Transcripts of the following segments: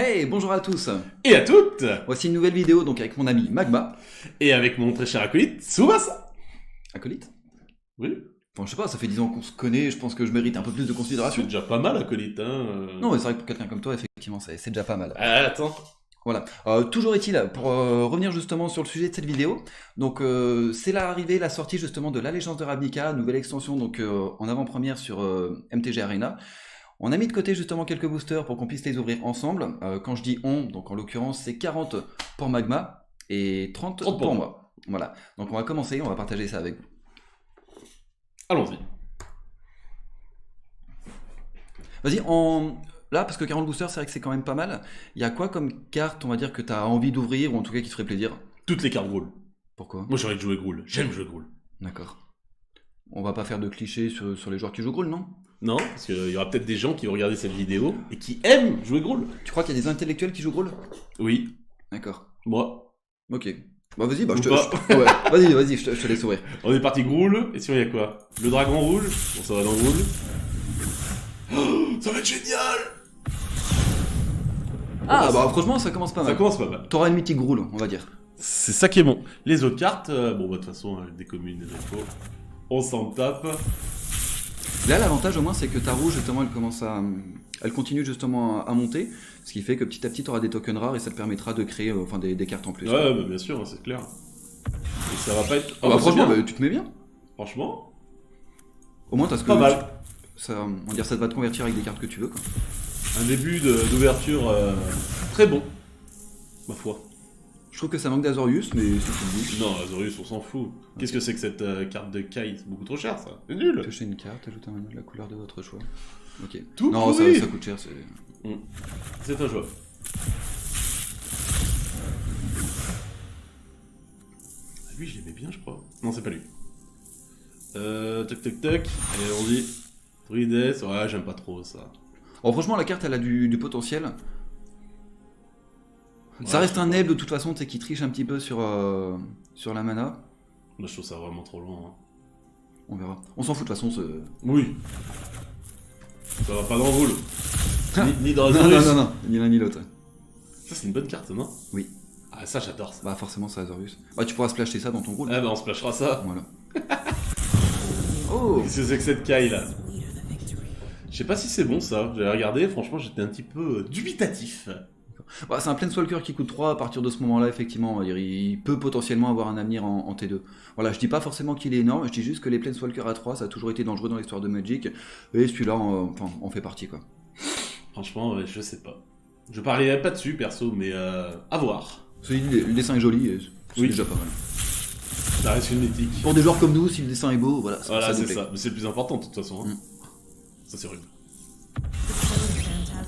Hey, bonjour à tous. Et à toutes. Voici une nouvelle vidéo donc avec mon ami Magma. Et avec mon très cher acolyte, Tsubasa. Acolyte? Oui. Bon, je sais pas, ça fait 10 ans qu'on se connaît, je pense que je mérite un peu plus de C'est considération. déjà pas mal, acolyte, hein. Non, mais c'est vrai que pour quelqu'un comme toi, effectivement, c'est déjà pas mal. Ah, attends. Voilà. Toujours est-il, pour revenir justement sur le sujet de cette vidéo, donc c'est l'arrivée, la sortie justement de l'Allégeance de Ravnica, nouvelle extension donc en avant-première sur MTG Arena. On a mis de côté justement quelques boosters pour qu'on puisse les ouvrir ensemble. Quand je dis on, donc en l'occurrence c'est 40 pour Magma et 30 pour moi. Voilà. Donc on va commencer, on va partager ça avec vous. Allons-y. Vas-y, là, parce que 40 boosters, c'est vrai que c'est quand même pas mal. Il y a quoi comme carte, on va dire, que tu as envie d'ouvrir, ou en tout cas qui te ferait plaisir? Toutes les cartes Groul. Pourquoi? Moi, j'ai envie de jouer Groul. J'aime jouer Groul. D'accord. On va pas faire de clichés sur les joueurs qui jouent Groul, non? Non, parce qu'il y aura peut-être des gens qui vont regarder cette vidéo et qui aiment jouer Groul. Tu crois qu'il y a des intellectuels qui jouent Groul? Oui. D'accord. Moi. Ok. Bah vas-y, bah Ou ouais. Vas-y, je te laisse ouvrir. On est parti Groul, et sinon il y a quoi? Le dragon rouge. Bon, ça va dans Groul. Oh, ça va être génial. Ah, bah franchement, ça commence pas mal. Ça commence pas mal. T'auras une mythique Groul, on va dire. C'est ça qui est bon. Les autres cartes, bon, bah, de toute façon, des communes, des infos, on s'en tape. Là, l'avantage au moins, c'est que ta rouge, justement, elle continue justement à monter, ce qui fait que petit à petit, tu auras des tokens rares et ça te permettra de créer des cartes en plus. Ouais, bah, bien sûr, c'est clair. Et ça va pas être. Ah bah franchement, bah, tu te mets bien. Franchement, Au moins, t'as ce que pas mal. Ça, on va dire, ça va te convertir avec des cartes que tu veux, quoi. Un début d'ouverture très bon, ma foi. Je trouve que ça manque d'Azorius, mais c'est tout le but. Non, Azorius, on s'en fout. Qu'est-ce que c'est que cette carte de Kai? C'est beaucoup trop cher, ça. C'est nul. Piocher une carte, ajouter un menu de la couleur de votre choix. Ok. Tout non, pourri. ça coûte cher, c'est... C'est un choix. Ah, lui, je l'aimais bien, je crois. Non, c'est pas lui. Toc toc toc. Allez, on dit. Druides, ouais, j'aime pas trop ça. Bon, franchement, la carte, elle a du potentiel. Ça Ouais, reste un Neb, de toute façon, tu sais, qui triche un petit peu sur la mana. Moi, je trouve ça vraiment trop loin. Hein. On verra. On s'en fout, de toute façon, Oui. Ça va pas dans le roule. Ni dans Non, Azorius. non, ni l'un ni l'autre. Ça, c'est une bonne carte, non? Oui. Ah, ça, j'adore ça. Bah, forcément, c'est Azorius. Bah, tu pourras splasher ça dans ton rôle. Ah, bah, on se plashera ça. Voilà. Oh! Qu'est-ce que c'est que cette Kai là? Je sais pas si c'est bon ça. J'avais regardé, franchement, j'étais un petit peu dubitatif. Bah, c'est un Planeswalker qui coûte 3, à partir de ce moment-là, effectivement, on va dire, il peut potentiellement avoir un avenir en T2. Voilà, je dis pas forcément qu'il est énorme, je dis juste que les Planeswalkers à 3, ça a toujours été dangereux dans l'histoire de Magic, et celui-là, on fait partie, quoi. Franchement, je sais pas. Je parlais pas dessus perso, mais à voir. Celui le dessin est joli, et c'est Oui. déjà pas mal. Ça reste une éthique. Pour des joueurs comme nous, si le dessin est beau, voilà, Voilà, nous c'est plaît. ça. Mais c'est le plus important de toute façon. Hein. Ça, c'est rude.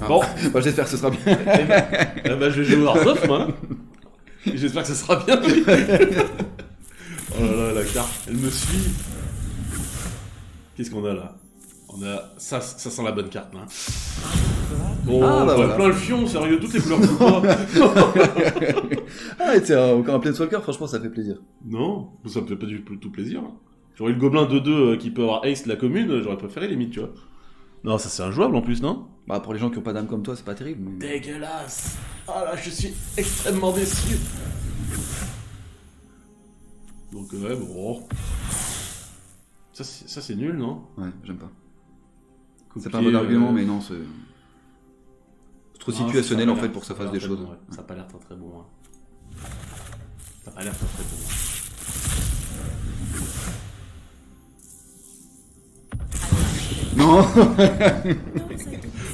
Ah. Bon. Bah, j'espère que ce sera bien. Bah, je vais jouer au Heart moi. Et j'espère que ça sera bien. Oh là là, la carte, elle me suit. Qu'est-ce qu'on a là? On a. Ça sent la bonne carte, là. Bon, Ah, bah, voilà. plein le fion, sérieux, toutes les couleurs que pas. Ah, et tiens, encore un Planeswalker, franchement, ça fait plaisir. Non, ça me fait pas du tout plaisir. Hein. J'aurais eu le gobelin 2-2 qui peut avoir Ace de la commune, j'aurais préféré limite, tu vois. Non, ça c'est injouable en plus, non? Bah, pour les gens qui ont pas d'âme comme toi, c'est pas terrible. Mais... Dégueulasse. Ah là, je suis extrêmement déçu. Donc ouais, bon. Ça c'est nul, non? Ouais, j'aime pas. C'est Copier, pas un bon argument, mais non, c'est trop non, situationnel ça a en pas fait l'air- pour que ça ça a fasse l'air des très choses. bon, ouais. Ça a pas l'air très bon. Hein. Ça a pas l'air très bon. Non.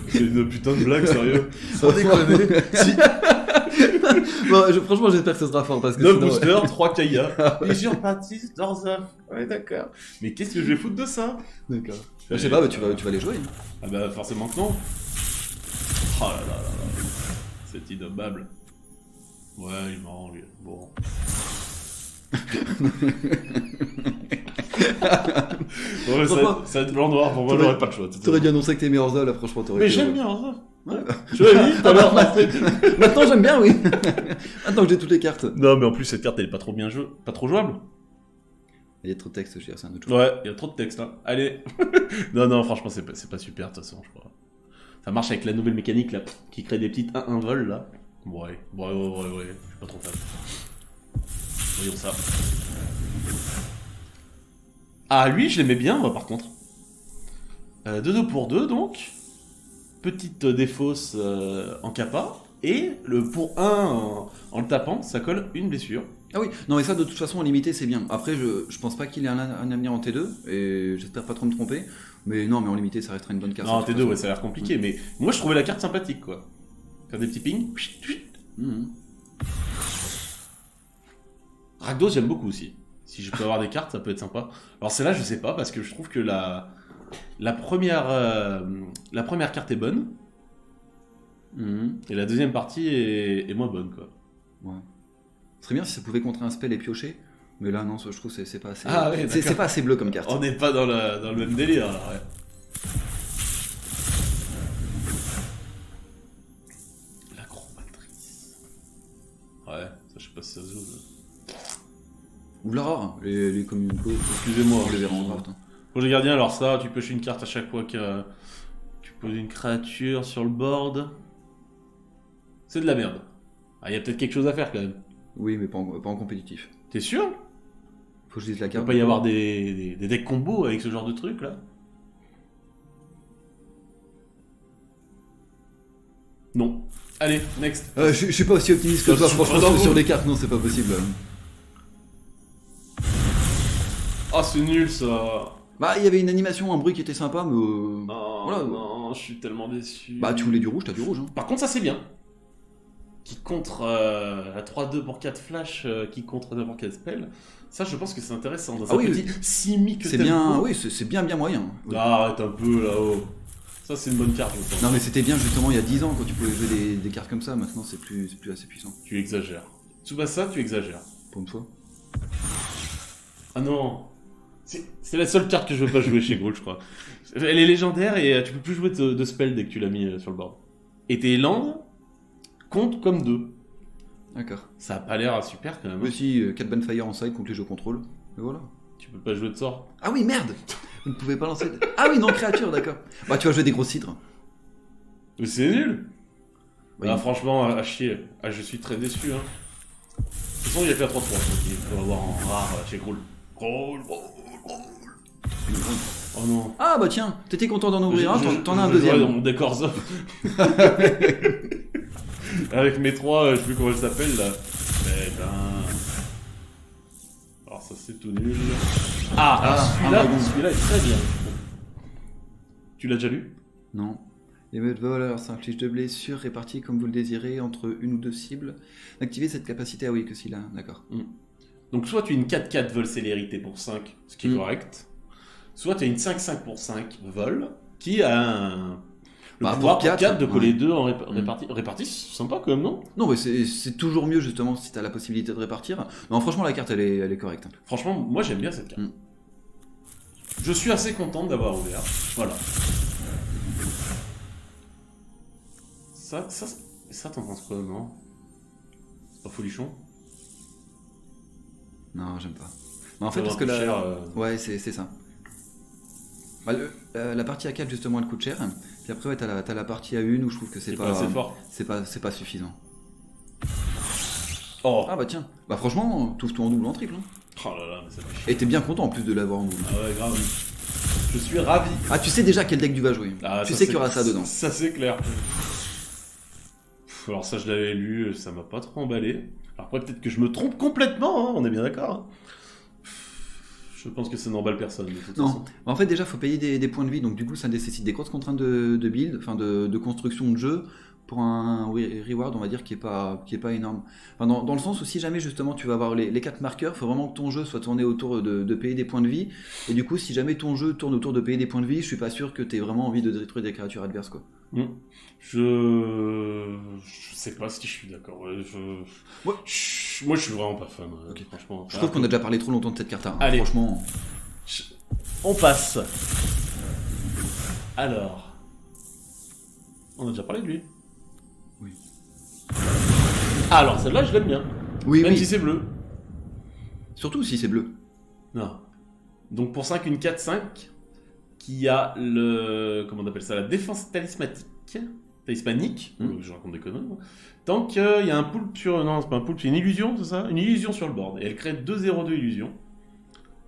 C'est une putain de blague, sérieux. Sans déconner. Si. Bon, franchement, j'espère que ce sera fort parce que 9 sinon, boosters, 3 Kaya. Ah ouais. Et j'ai reparti dans un. Ouais, d'accord. Mais qu'est-ce que je vais foutre de ça? D'accord. Je sais pas, mais tu vas les jouer. Hein. Ah bah forcément que non. Oh là là là là. C'est innommable. Ouais, il m'en lui. Bon. Ouais, ça va être blanc noir, pour moi j'aurais pas le choix. T'aurais dû annoncer que t'aimais Orza, là, franchement, t'aurais Mais été j'aime heureux. bien ça. Ouais. Tu l'as vu tout à l'heure. Maintenant, j'aime bien, oui. Maintenant que j'ai toutes les cartes. Non, mais en plus cette carte elle est pas trop bien pas trop jouable. Il y a trop de texte, je veux dire, c'est un autre chose. Ouais, il y a trop de texte là. Allez. Non, franchement c'est pas super de toute façon, je crois. Ça marche avec la nouvelle mécanique là, qui crée des petites 1-1 vol là. Ouais, je suis pas trop fan. Voyons ça. Ah, lui, je l'aimais bien, moi, par contre. 2-2 pour 2, donc. Petite défausse en kappa. Et le pour 1 en le tapant, ça colle une blessure. Ah oui, non mais ça de toute façon en limité c'est bien. Après je pense pas qu'il ait un avenir en T2 et j'espère pas trop me tromper. Mais non mais en limité ça restera une bonne carte. Non, en T2 ouais, ça a l'air compliqué, mais moi je trouvais la carte sympathique quoi. Faire des petits pings. Rakdos j'aime beaucoup aussi. Si je peux avoir des cartes ça peut être sympa. Alors celle-là je sais pas parce que je trouve que la première carte est bonne. Et la deuxième partie est moins bonne quoi. Ouais. Ce serait bien si ça pouvait contrer un spell et piocher, mais là non, je trouve que c'est pas assez. Ah ouais, c'est pas assez bleu comme carte. On n'est pas dans le même délire alors, ouais. L'acrobatrice. Ouais, ça je sais pas si ça se joue. Ou la rare, les communicos. Excusez-moi, on les verra en draft. Projet gardien, alors ça, tu pioches une carte à chaque fois que tu poses une créature sur le board. C'est de la merde. Ah, il y a peut-être quelque chose à faire quand même. Oui, mais pas en compétitif. T'es sûr? Faut que je dise la Il carte. peut pas y avoir des decks combos avec ce genre de truc là? Non. Allez, next. Je suis pas aussi optimiste que toi, franchement, sur les cartes, non, c'est pas possible. Ah, c'est nul ça. Bah, il y avait une animation, un bruit qui était sympa, mais. Non, voilà. non, je suis tellement déçu. Bah, tu voulais du rouge, t'as du rouge. Hein. Par contre, ça c'est bien. Qui contre la 3-2 pour 4 flash, qui contre n'importe quel spell. Ça, je pense que c'est intéressant. Dans un petit simic c'est bien, oui, c'est bien moyen. Oui. Ah, arrête un peu là-haut. Ça, c'est une bonne carte, je pense. Non, mais c'était bien justement il y a 10 ans quand tu pouvais jouer des cartes comme ça. Maintenant, c'est plus assez puissant. Tu exagères. Tsubasa, tu exagères. Pour une fois. Ah non. C'est la seule carte que je veux pas jouer chez Groul, je crois. Elle est légendaire et tu peux plus jouer de spell dès que tu l'as mis sur le board. Et tes landes comptent comme 2. D'accord. Ça a pas l'air super quand même. Mais si, 4 Banfire en side contre les jeux contrôle. Et voilà. Tu peux pas jouer de sort. Ah oui, merde. Vous ne pouvez pas lancer. Ah oui, non, créature, d'accord. Bah, tu vas jouer des gros cidres. Mais c'est nul. Oui. Ah, franchement, à chier. Ah, je suis très déçu. Hein. De toute façon, il a fait à 3-3. Il faut avoir en rare chez Groul. Groul. Oh non. Ah bah tiens, t'étais content d'en ouvrir un, t'en as un deuxième. Dans mon décor zone. Avec mes 3, je sais plus comment elle s'appelle là. Eh ben. Alors ça c'est tout nul. Celui-là est très bien. Tu l'as déjà lu? Non. Les modes vol, alors c'est un fiche de blessure réparti comme vous le désirez entre une ou deux cibles. Activez cette capacité, ah oui, que si là, d'accord. Donc soit tu as une 4-4 vol célérité pour 5, ce qui est correct. Soit tu as une 5-5 pour 5 vol, qui a le pouvoir pour 4 de coller 2 en réparti. C'est sympa quand même, non? Non, mais c'est toujours mieux justement si tu as la possibilité de répartir. Non, franchement, la carte, elle est correcte. Franchement, moi j'aime bien cette carte. Je suis assez content d'avoir ouvert. Voilà. Ça t'en penses quoi, non? C'est pas folichon? Non, j'aime pas. Mais en fait, parce que là. Ouais, c'est ça. Bah, la partie à 4 justement elle coûte cher, puis après ouais, t'as la partie à 1 où je trouve que c'est pas assez fort. C'est pas suffisant. Oh. Ah bah tiens, bah franchement, tout en double ou en triple. Hein. Oh là là, mais ça fait chier. Et t'es bien content en plus de l'avoir en double. Ah ouais, grave. Je suis ravi. Ah, tu sais déjà quel deck tu vas jouer. Ah, tu sais qu'il y aura ça dedans. Ça c'est clair. Alors ça je l'avais lu, ça m'a pas trop emballé. Alors après peut-être que je me trompe complètement, hein, on est bien d'accord. Hein. Je pense que ça n'emballe personne de toute façon. En fait déjà faut payer des points de vie, donc du coup ça nécessite des grosses contraintes de build, enfin de construction de jeu, pour un reward on va dire qui est pas énorme. Enfin, dans le sens où si jamais justement tu vas avoir les 4 marqueurs, il faut vraiment que ton jeu soit tourné autour de payer des points de vie, et du coup si jamais ton jeu tourne autour de payer des points de vie, je suis pas sûr que tu aies vraiment envie de détruire des créatures adverses quoi. Je sais pas si je suis d'accord. Moi je suis vraiment pas fan. Okay. Franchement. Je trouve qu'on a déjà parlé trop longtemps de cette carte. Hein. Allez, franchement. On passe. Alors, on a déjà parlé de lui. Oui. Alors celle-là je l'aime bien. Oui, même si c'est bleu. Surtout si c'est bleu. Non. Donc pour 5 une 4-5 qui a le comment on appelle ça, la défense talismanique T'as hispanique, je raconte des conneries. Moi. Tant qu'il y a un poulpe sur... Non, c'est pas un poulpe, c'est une illusion, c'est ça? Une illusion sur le board. Et elle crée 2/0/2 illusions.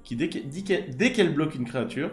Qui, dès qu'elle bloque une créature,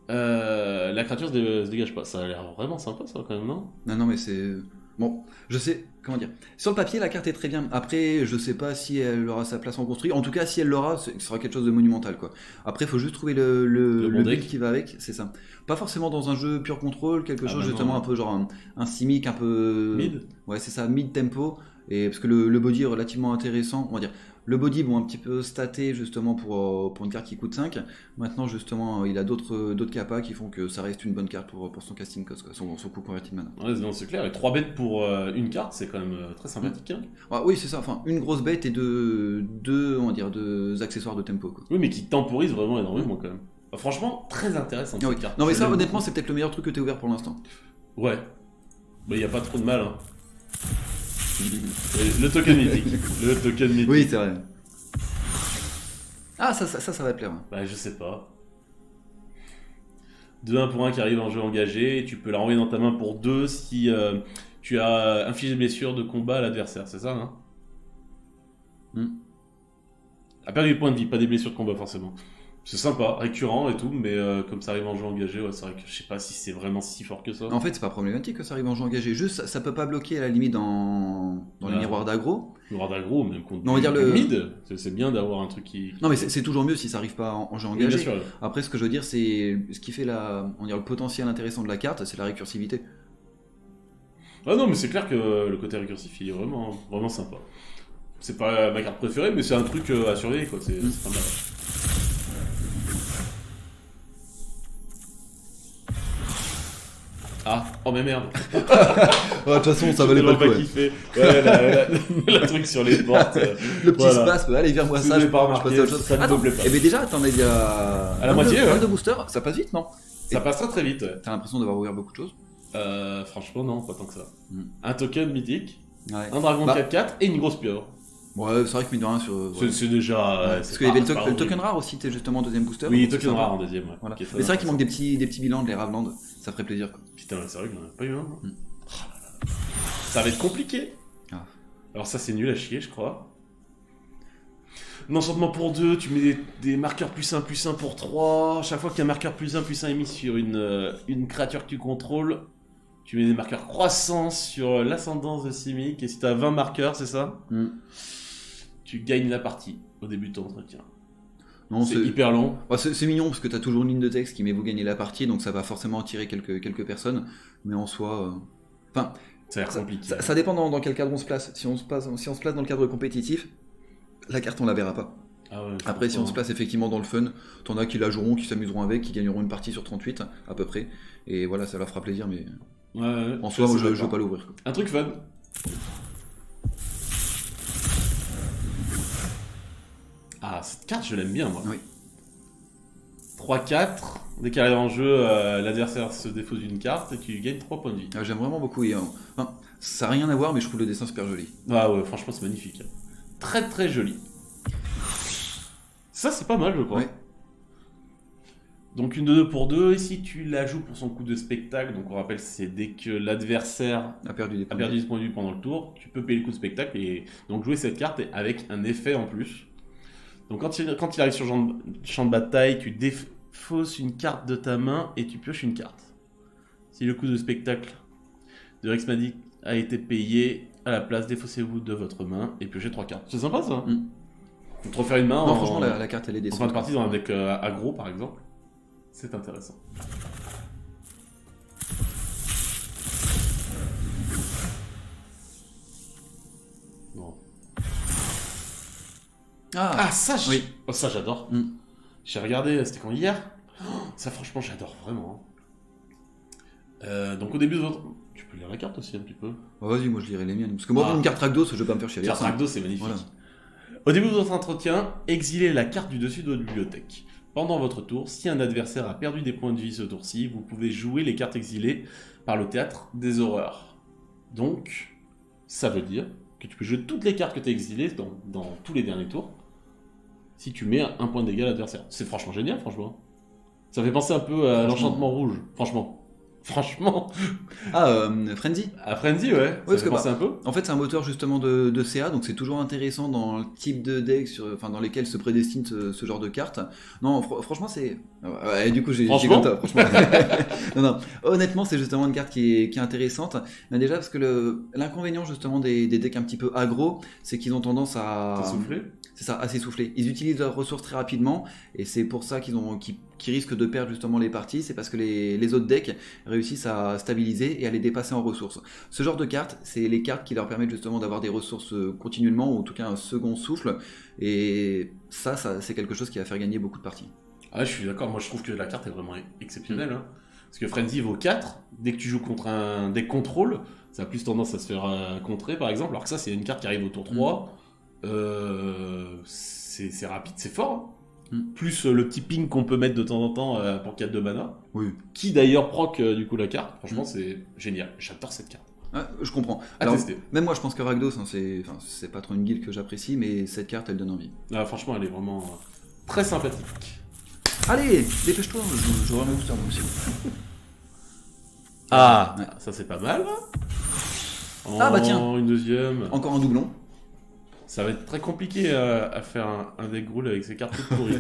la créature se dégage pas. Ça a l'air vraiment sympa, ça, quand même, non? Non, mais c'est... Bon, je sais, comment dire. Sur le papier, la carte est très bien. Après, je sais pas si elle aura sa place en construit. En tout cas, si elle l'aura, ce sera quelque chose de monumental, quoi. Après, il faut juste trouver le bon build deck. qui va avec, c'est ça. Pas forcément dans un jeu pur contrôle, quelque chose bah justement non. un peu genre un simic, un peu... Mid. Ouais, c'est ça, mid-tempo. Et parce que le body est relativement intéressant, on va dire. Le body, bon, un petit peu staté justement pour une carte qui coûte 5. Maintenant, justement, il a d'autres capas qui font que ça reste une bonne carte pour son casting cost, quoi, son coût converti de mana. Ouais, non, c'est clair. Et 3 bêtes pour une carte, c'est quand même très sympathique. Hein. Ah, oui, c'est ça, enfin, une grosse bête et on va dire, deux accessoires de tempo, quoi. Oui, mais qui temporise vraiment énormément quand même. Enfin, franchement, très intéressant Ah oui. cette carte. Non, mais Je ça, l'aime honnêtement, beaucoup. c'est peut-être le meilleur truc que t'aies ouvert pour l'instant. Ouais. Il n'y a pas trop de mal. Hein. Et le token mythique. Le token mythique. Oui, c'est vrai. Ah, ça va te plaire. Bah, je sais pas. 2-1 pour 1 qui arrive en jeu engagé, et tu peux la renvoyer dans ta main pour 2 si tu as infligé blessure de combat à l'adversaire, c'est ça, hein? À perdre des points de vie, pas des blessures de combat forcément. C'est sympa, récurrent et tout, mais comme ça arrive en jeu engagé, ouais, c'est vrai que je sais pas si c'est vraiment si fort que ça. En fait, c'est pas problématique que ça arrive en jeu engagé. Juste, ça peut pas bloquer à la limite dans les Ah. miroirs d'aggro. Le rare d'aggro, même contre Non, on va dire du le- mid, c'est bien d'avoir un truc qui... Non, mais c'est toujours mieux si ça arrive pas en jeu Oui, bien engagé. sûr. Après, ce que je veux dire, c'est ce qui fait on va dire, le potentiel intéressant de la carte, c'est la récursivité. Ah non, mais c'est clair que le côté récursif, il est vraiment, vraiment sympa. C'est pas ma carte préférée, mais c'est un truc à surveiller, quoi. C'est pas mal. Ah, oh mais merde. De toute façon, ça valait pas le coup. Pas kiffé. Ouais, la truc sur les portes. Le petit Voilà. spasme, allez, vers moi Si ça, vous je n'avez pas je remarqué, passe à autre chose. ça ne me Attends, plaît pas. eh ben déjà, t'en es déjà À la moitié, ouais. de booster, ça passe vite, non? Ça passe très très vite. Ouais. T'as l'impression d'avoir ouvert beaucoup de choses? Franchement, non, pas tant que ça. Mm. Un token mythique, Ouais. un dragon Bah. 4-4 et une grosse pieuvre. Ouais, c'est vrai que mine de rien, sur. Ouais. C'est déjà. Parce qu'il y avait le token rare aussi, t'es justement deuxième booster. Oui, donc c'est token sympa. rare en deuxième. Ouais. Voilà. Qui est très Mais c'est vrai qu'il manque intéressant. des petits bilans de les Ravland, ça ferait plaisir, quoi. Putain, c'est vrai qu'il n'y en a pas eu un. Oh là là. Ça va être compliqué. Ah. Alors, ça, c'est nul à chier, je crois. Enchantement pour 2, tu mets des marqueurs +1/+1 pour 3. Chaque fois qu'il y a un marqueur +1/+1 émis sur une créature que tu contrôles, tu mets des marqueurs croissants sur l'ascendance de Simic. Et si tu as 20 marqueurs, c'est ça? Tu gagnes la partie au début de ton entretien. Non, C'est hyper long. Ouais, c'est mignon parce que t'as toujours une ligne de texte qui met vous gagnez la partie, donc ça va forcément attirer quelques personnes. Mais en soi. Enfin, Ça a l'air compliqué. ça dépend dans quel cadre on se place. Si on se place dans le cadre compétitif, la carte on la verra pas. Ah ouais, je Après, si on comprends. se place effectivement dans le fun, t'en as qui la joueront, qui s'amuseront avec, qui gagneront une partie sur 38 à peu près. Et voilà, ça leur fera plaisir, mais Ouais, en soi, moi, je veux d'accord. pas l'ouvrir, quoi. Un truc fun. Ah, cette carte, je l'aime bien, moi. Oui. 3-4. Dès qu'elle arrive en jeu, l'adversaire se défausse d'une carte et tu gagnes 3 points de vie. Ah, j'aime vraiment beaucoup. Enfin, ça n'a rien à voir, mais je trouve le dessin super joli. Ah ouais, franchement, c'est magnifique. Très très joli. Ça, c'est pas mal, je crois. Ouais. Donc une de 2 pour 2, et si tu la joues pour son coup de spectacle, donc on rappelle, c'est dès que l'adversaire A perdu des a points. perdu 10 points de vue pendant le tour, tu peux payer le coup de spectacle et donc jouer cette carte avec un effet en plus. Donc quand il arrive sur le champ de bataille, tu défausses une carte de ta main et tu pioches une carte. Si le coup de spectacle de Rex Magic a été payé, à la place, défaussez-vous de votre main et piochez 3 cartes. C'est sympa ça. On te refaire une main Non, franchement, la carte elle est en décente. fin de partie dans un deck aggro par exemple. C'est intéressant. Bon. Ah, ça, oui. Oh, ça j'adore. J'ai regardé, c'était quand hier. Oh, ça, franchement, j'adore vraiment. Donc, au début de votre. Tu peux lire la carte aussi un petit peu. Bah, vas-y, moi je lirai les miennes. Parce que moi, Ah. une carte Rakdos, je vais pas me faire chier. Carte Rakdos, c'est magnifique. Voilà. Au début de votre entretien, exilez la carte du dessus de votre bibliothèque. Pendant votre tour, si un adversaire a perdu des points de vie ce tour-ci, vous pouvez jouer les cartes exilées par le théâtre des horreurs. Donc, ça veut dire que tu peux jouer toutes les cartes que tu as exilées dans tous les derniers tours, si tu mets un point de dégâts à l'adversaire. C'est franchement génial, franchement. Ça fait penser un peu à l'enchantement rouge, franchement. Franchement. Ah, Frenzy. À Frenzy, ouais. parce Ça que fait penser un peu. En fait, c'est un moteur justement de CA, donc c'est toujours intéressant dans le type de deck, dans lesquels se prédestine ce genre de carte. Non, franchement, c'est. Ouais, du coup, j'ai Franchement comme ça, franchement. Non, honnêtement, c'est justement une carte qui est intéressante. Mais déjà, parce que l'inconvénient justement des decks un petit peu aggro, c'est qu'ils ont tendance à. T'as soufflé. C'est ça, à s'essouffler. Ils utilisent leurs ressources très rapidement, et c'est pour ça qu'ils risquent de perdre justement les parties. C'est parce que les autres decks réussissent à stabiliser et à les dépasser en ressources. Ce genre de cartes, c'est les cartes qui leur permettent justement d'avoir des ressources continuellement, ou en tout cas un second souffle. Et ça c'est quelque chose qui va faire gagner beaucoup de parties. Ah, je suis d'accord. Moi, je trouve que la carte est vraiment exceptionnelle. Hein. Parce que Frenzy vaut 4. Dès que tu joues contre un deck contrôle, ça a plus tendance à se faire contrer, par exemple. Alors que ça, c'est une carte qui arrive au tour 3. C'est rapide, c'est fort. Hein. Plus le petit ping qu'on peut mettre de temps en temps pour 4 de mana. Oui. Qui d'ailleurs proc du coup la carte. Franchement, c'est génial. J'adore cette carte. Ah, je comprends. À tester. Même moi, je pense que Rakdos, c'est pas trop une guilde que j'apprécie, mais cette carte, elle donne envie. Ah, franchement, elle est vraiment très sympathique. Allez, dépêche-toi, je remets booster moi aussi. Ah, ouais. Ça c'est pas mal. Ah bah tiens. Une deuxième. Encore un doublon. Ça va être très compliqué à faire un deck rule avec ces cartes toutes pourries.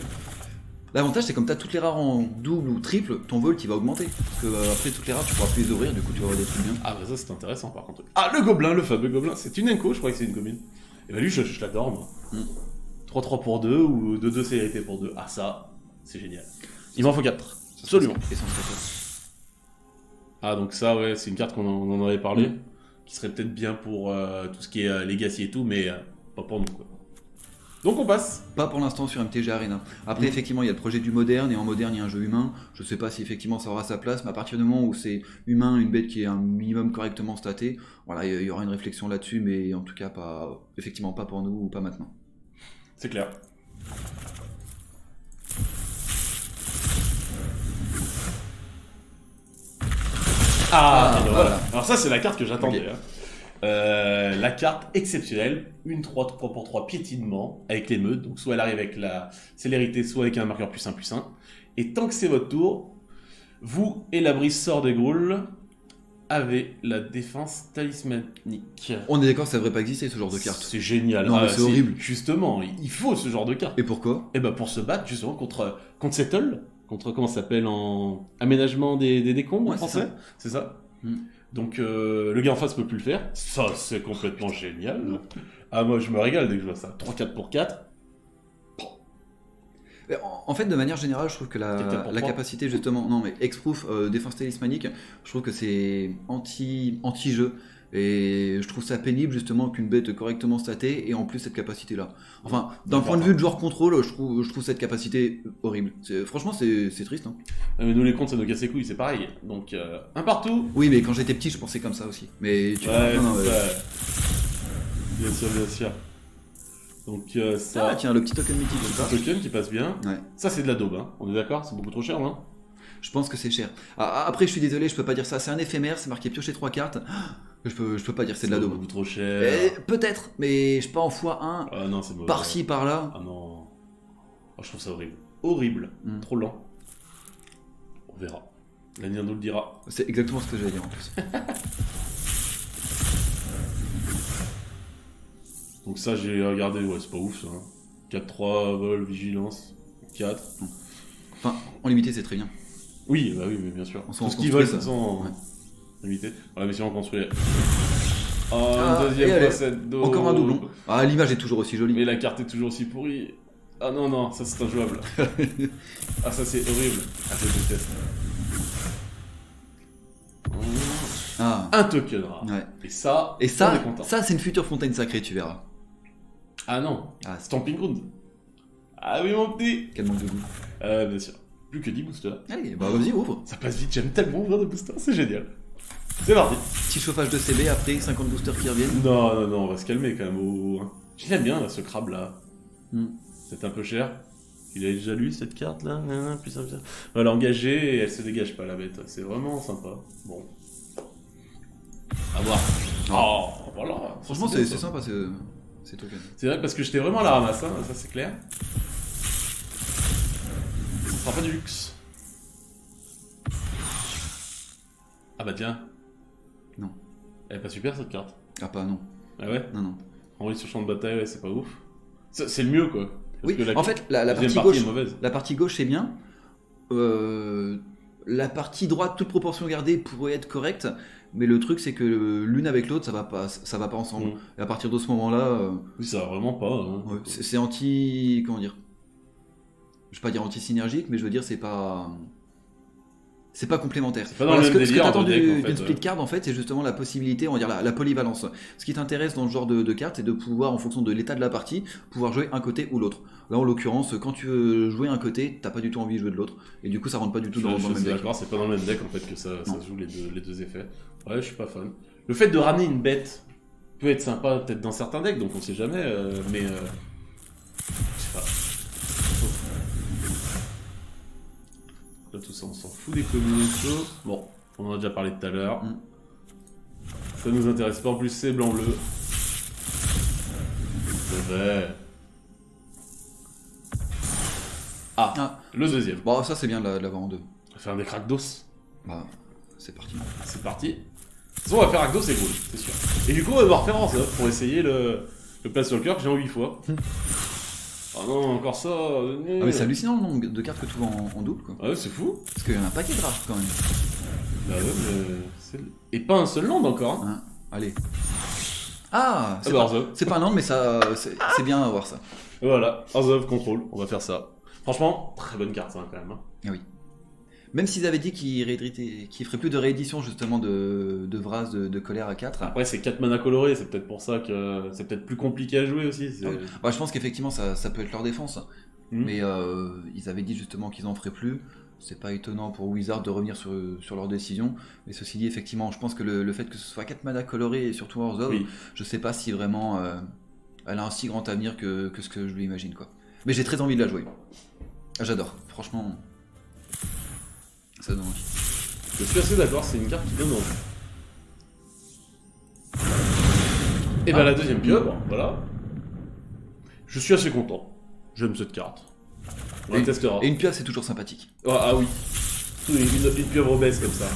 L'avantage, c'est comme t'as toutes les rares en double ou triple, ton vol qui va augmenter. Parce que après toutes les rares, tu pourras plus les ouvrir, du coup tu vas avoir des trucs bien. Ah bah ça c'est intéressant par contre. Ah, le gobelin, le fameux gobelin. C'est une inco, je crois que c'est une commune. Et bah lui, je l'adore moi. 3-3 pour 2 ou 2-2 célérité pour 2. Ah ça, c'est génial. Il m'en faut 4. Absolument. Ah donc ça, ouais, c'est une carte qu'on en avait parlé. Qui serait peut-être bien pour tout ce qui est Legacy et tout, mais pas pour nous quoi. Donc on passe. Pas pour l'instant sur MTG Arena. Après, effectivement, il y a le projet du moderne, et en moderne, il y a un jeu humain. Je sais pas si effectivement ça aura sa place, mais à partir du moment où c'est humain, une bête qui est un minimum correctement statée, voilà, il y aura une réflexion là-dessus, mais en tout cas, effectivement, pas pour nous ou pas maintenant. C'est clair. Voilà. Alors ça, c'est la carte que j'attendais. Okay. Hein. La carte exceptionnelle, une 3 pour 3 piétinement avec l'émeute, donc soit elle arrive avec la célérité, soit avec un marqueur +1/+1. Et tant que c'est votre tour, vous et la brise sort de Groul avez la défense talismanique. On est d'accord, ça devrait pas exister ce genre de carte. C'est génial. Non, c'est horrible. Justement, il faut ce genre de carte. Et pourquoi ? Et bah pour se battre justement contre Settle, contre comment ça s'appelle en aménagement des décombres en français. C'est ça. Donc le gars en face peut plus le faire. Ça, c'est complètement génial. Ah, moi je me régale dès que je vois ça. 3-4 pour 4. En fait, de manière générale, je trouve que la capacité justement, non mais Hexproof, défense talismanique, je trouve que c'est anti-jeu. Et je trouve ça pénible justement qu'une bête correctement statée et en plus cette capacité là. Enfin, d'un point de vue de joueur contrôle, je trouve cette capacité horrible. Franchement, c'est triste. Hein. Mais nous les comptes, ça nous casse les couilles, c'est pareil. Donc, un partout. Oui, mais quand j'étais petit, je pensais comme ça aussi. Mais tu vois, Bien sûr. Donc, ça. Ah, tiens, le petit token mythique. Le token qui passe bien. Ouais. Ça, c'est de la daube, hein. On est d'accord, c'est beaucoup trop cher, non ? Je pense que c'est cher. Après, je suis désolé, je peux pas dire ça. C'est un éphémère, c'est marqué piocher 3 cartes. Je peux pas dire c'est de la daube. C'est beaucoup trop cher. Peut-être, mais je sais pas en x1. Ah non, c'est mauvais. Par-ci, par-là. Ah non. Oh, je trouve ça horrible. Horrible. Trop lent. On verra. L'avenir nous le dira. C'est exactement ce que j'allais dire en plus. Donc ça, j'ai regardé. Ouais, c'est pas ouf ça. 4-3, vol, vigilance. 4. Enfin, en limité, c'est très bien. Oui, bah oui, mais bien sûr. Tout ce qu'ils veulent, ça sont limité. Voilà, mais si on construit. Un deuxième possède d'eau. Encore un doublon. Ah, l'image est toujours aussi jolie. Mais la carte est toujours aussi pourrie. Ah non, ça c'est injouable. Ah, ça c'est horrible. Ah, je déteste. Un token rare. Ouais. Et ça, c'est une future fontaine sacrée, tu verras. Ah non, Stamping Ground. Ah oui, mon petit. Quel manque de goût. Bien sûr. Plus que 10 boosters. Allez, bah vas-y, ouvre. Ça passe vite, j'aime tellement ouvrir des boosters, c'est génial. C'est parti. Petit chauffage de CB, après 50 boosters qui reviennent. Non, on va se calmer quand même. Je l'aime bien, là, ce crabe là. C'est un peu cher. Il a déjà lu cette carte là. Plus simple. On va l'engager et elle se dégage pas la bête. C'est vraiment sympa. Bon. À voir. Oh, voilà. Franchement, c'est sympa ces tokens. C'est vrai parce que j'étais vraiment à la ramasse, hein, ça c'est clair. Ce sera pas du luxe. Ah bah tiens. Non. Elle est pas super cette carte. Ah pas non. Ah ouais. Non. Envoyer sur champ de bataille, ouais, c'est pas ouf. C'est le mieux quoi. Parce Oui, que en fait, la deuxième partie gauche, est mauvaise. la partie gauche c'est bien. La partie droite, toute proportion gardée, pourrait être correcte, mais le truc c'est que l'une avec l'autre, ça va pas ensemble. Et à partir de ce moment-là, Oui, ça va vraiment pas. Hein. ouais, c'est anti, comment dire, je vais pas dire anti-synergique, mais je veux dire c'est pas complémentaire. C'est pas dans le même ce que délire, t'attends le deck, en fait, d'une split card en fait, c'est justement la possibilité, on va dire la polyvalence. Ce qui t'intéresse dans ce genre de carte, c'est de pouvoir, en fonction de l'état de la partie, pouvoir jouer un côté ou l'autre. Là, en l'occurrence, quand tu veux jouer un côté, t'as pas du tout envie de jouer de l'autre, et du coup, ça rentre pas du tout dans le même deck. D'accord, c'est pas dans le même deck en fait que ça joue les deux effets. Ouais, je suis pas fan. Le fait de ramener une bête peut être sympa peut-être dans certains decks, donc on sait jamais, mais je sais pas. Là, tout ça, on s'en fout des combinaisons. Bon, on en a déjà parlé tout à l'heure. Ça nous intéresse pas, en plus c'est blanc-bleu. C'est vrai. Ah, le deuxième. Bon, ça c'est bien de l'avoir en deux. On va faire des cracks d'os. Bah, c'est parti. C'est parti. De toute façon, on va faire Agdo, c'est cool, c'est sûr. Et du coup, on va devoir faire en off pour essayer le Planeswalker que j'ai en 8 fois. Ah non, encore ça. Ah, mais c'est hallucinant le nombre de cartes que tu vois en double, quoi. Ah ouais, c'est fou. Parce qu'il y en a un paquet de rares quand même. Bah ouais, mais. Et pas un seul land encore. Hein. Allez. Ah, c'est pas un land, mais ça, c'est bien à voir ça. Voilà, House of Control, on va faire ça. Franchement, très bonne carte, hein, quand même. Hein. Ah oui. Même s'ils avaient dit qu'ils feraient plus de réédition justement de Vraz de Colère à 4. Après, c'est 4 mana colorés, c'est peut-être pour ça que c'est peut-être plus compliqué à jouer aussi. Ah oui. Bah, je pense qu'effectivement, ça peut être leur défense. Mais ils avaient dit justement qu'ils en feraient plus. C'est pas étonnant pour Wizard de revenir sur leur décision. Mais ceci dit, effectivement, je pense que le fait que ce soit 4 mana colorés et surtout Hearthstone, oui. Je sais pas si vraiment elle a un si grand avenir que ce que je lui imagine, quoi. Mais j'ai très envie de la jouer. J'adore, franchement. Ça donne envie. Je suis assez d'accord, c'est une carte qui donne envie. Et bah la deuxième pieuvre, voilà. Je suis assez content. J'aime cette carte. On la testera. Et une pieuvre, c'est toujours sympathique. Ah oui. Une pieuvre obèse comme ça.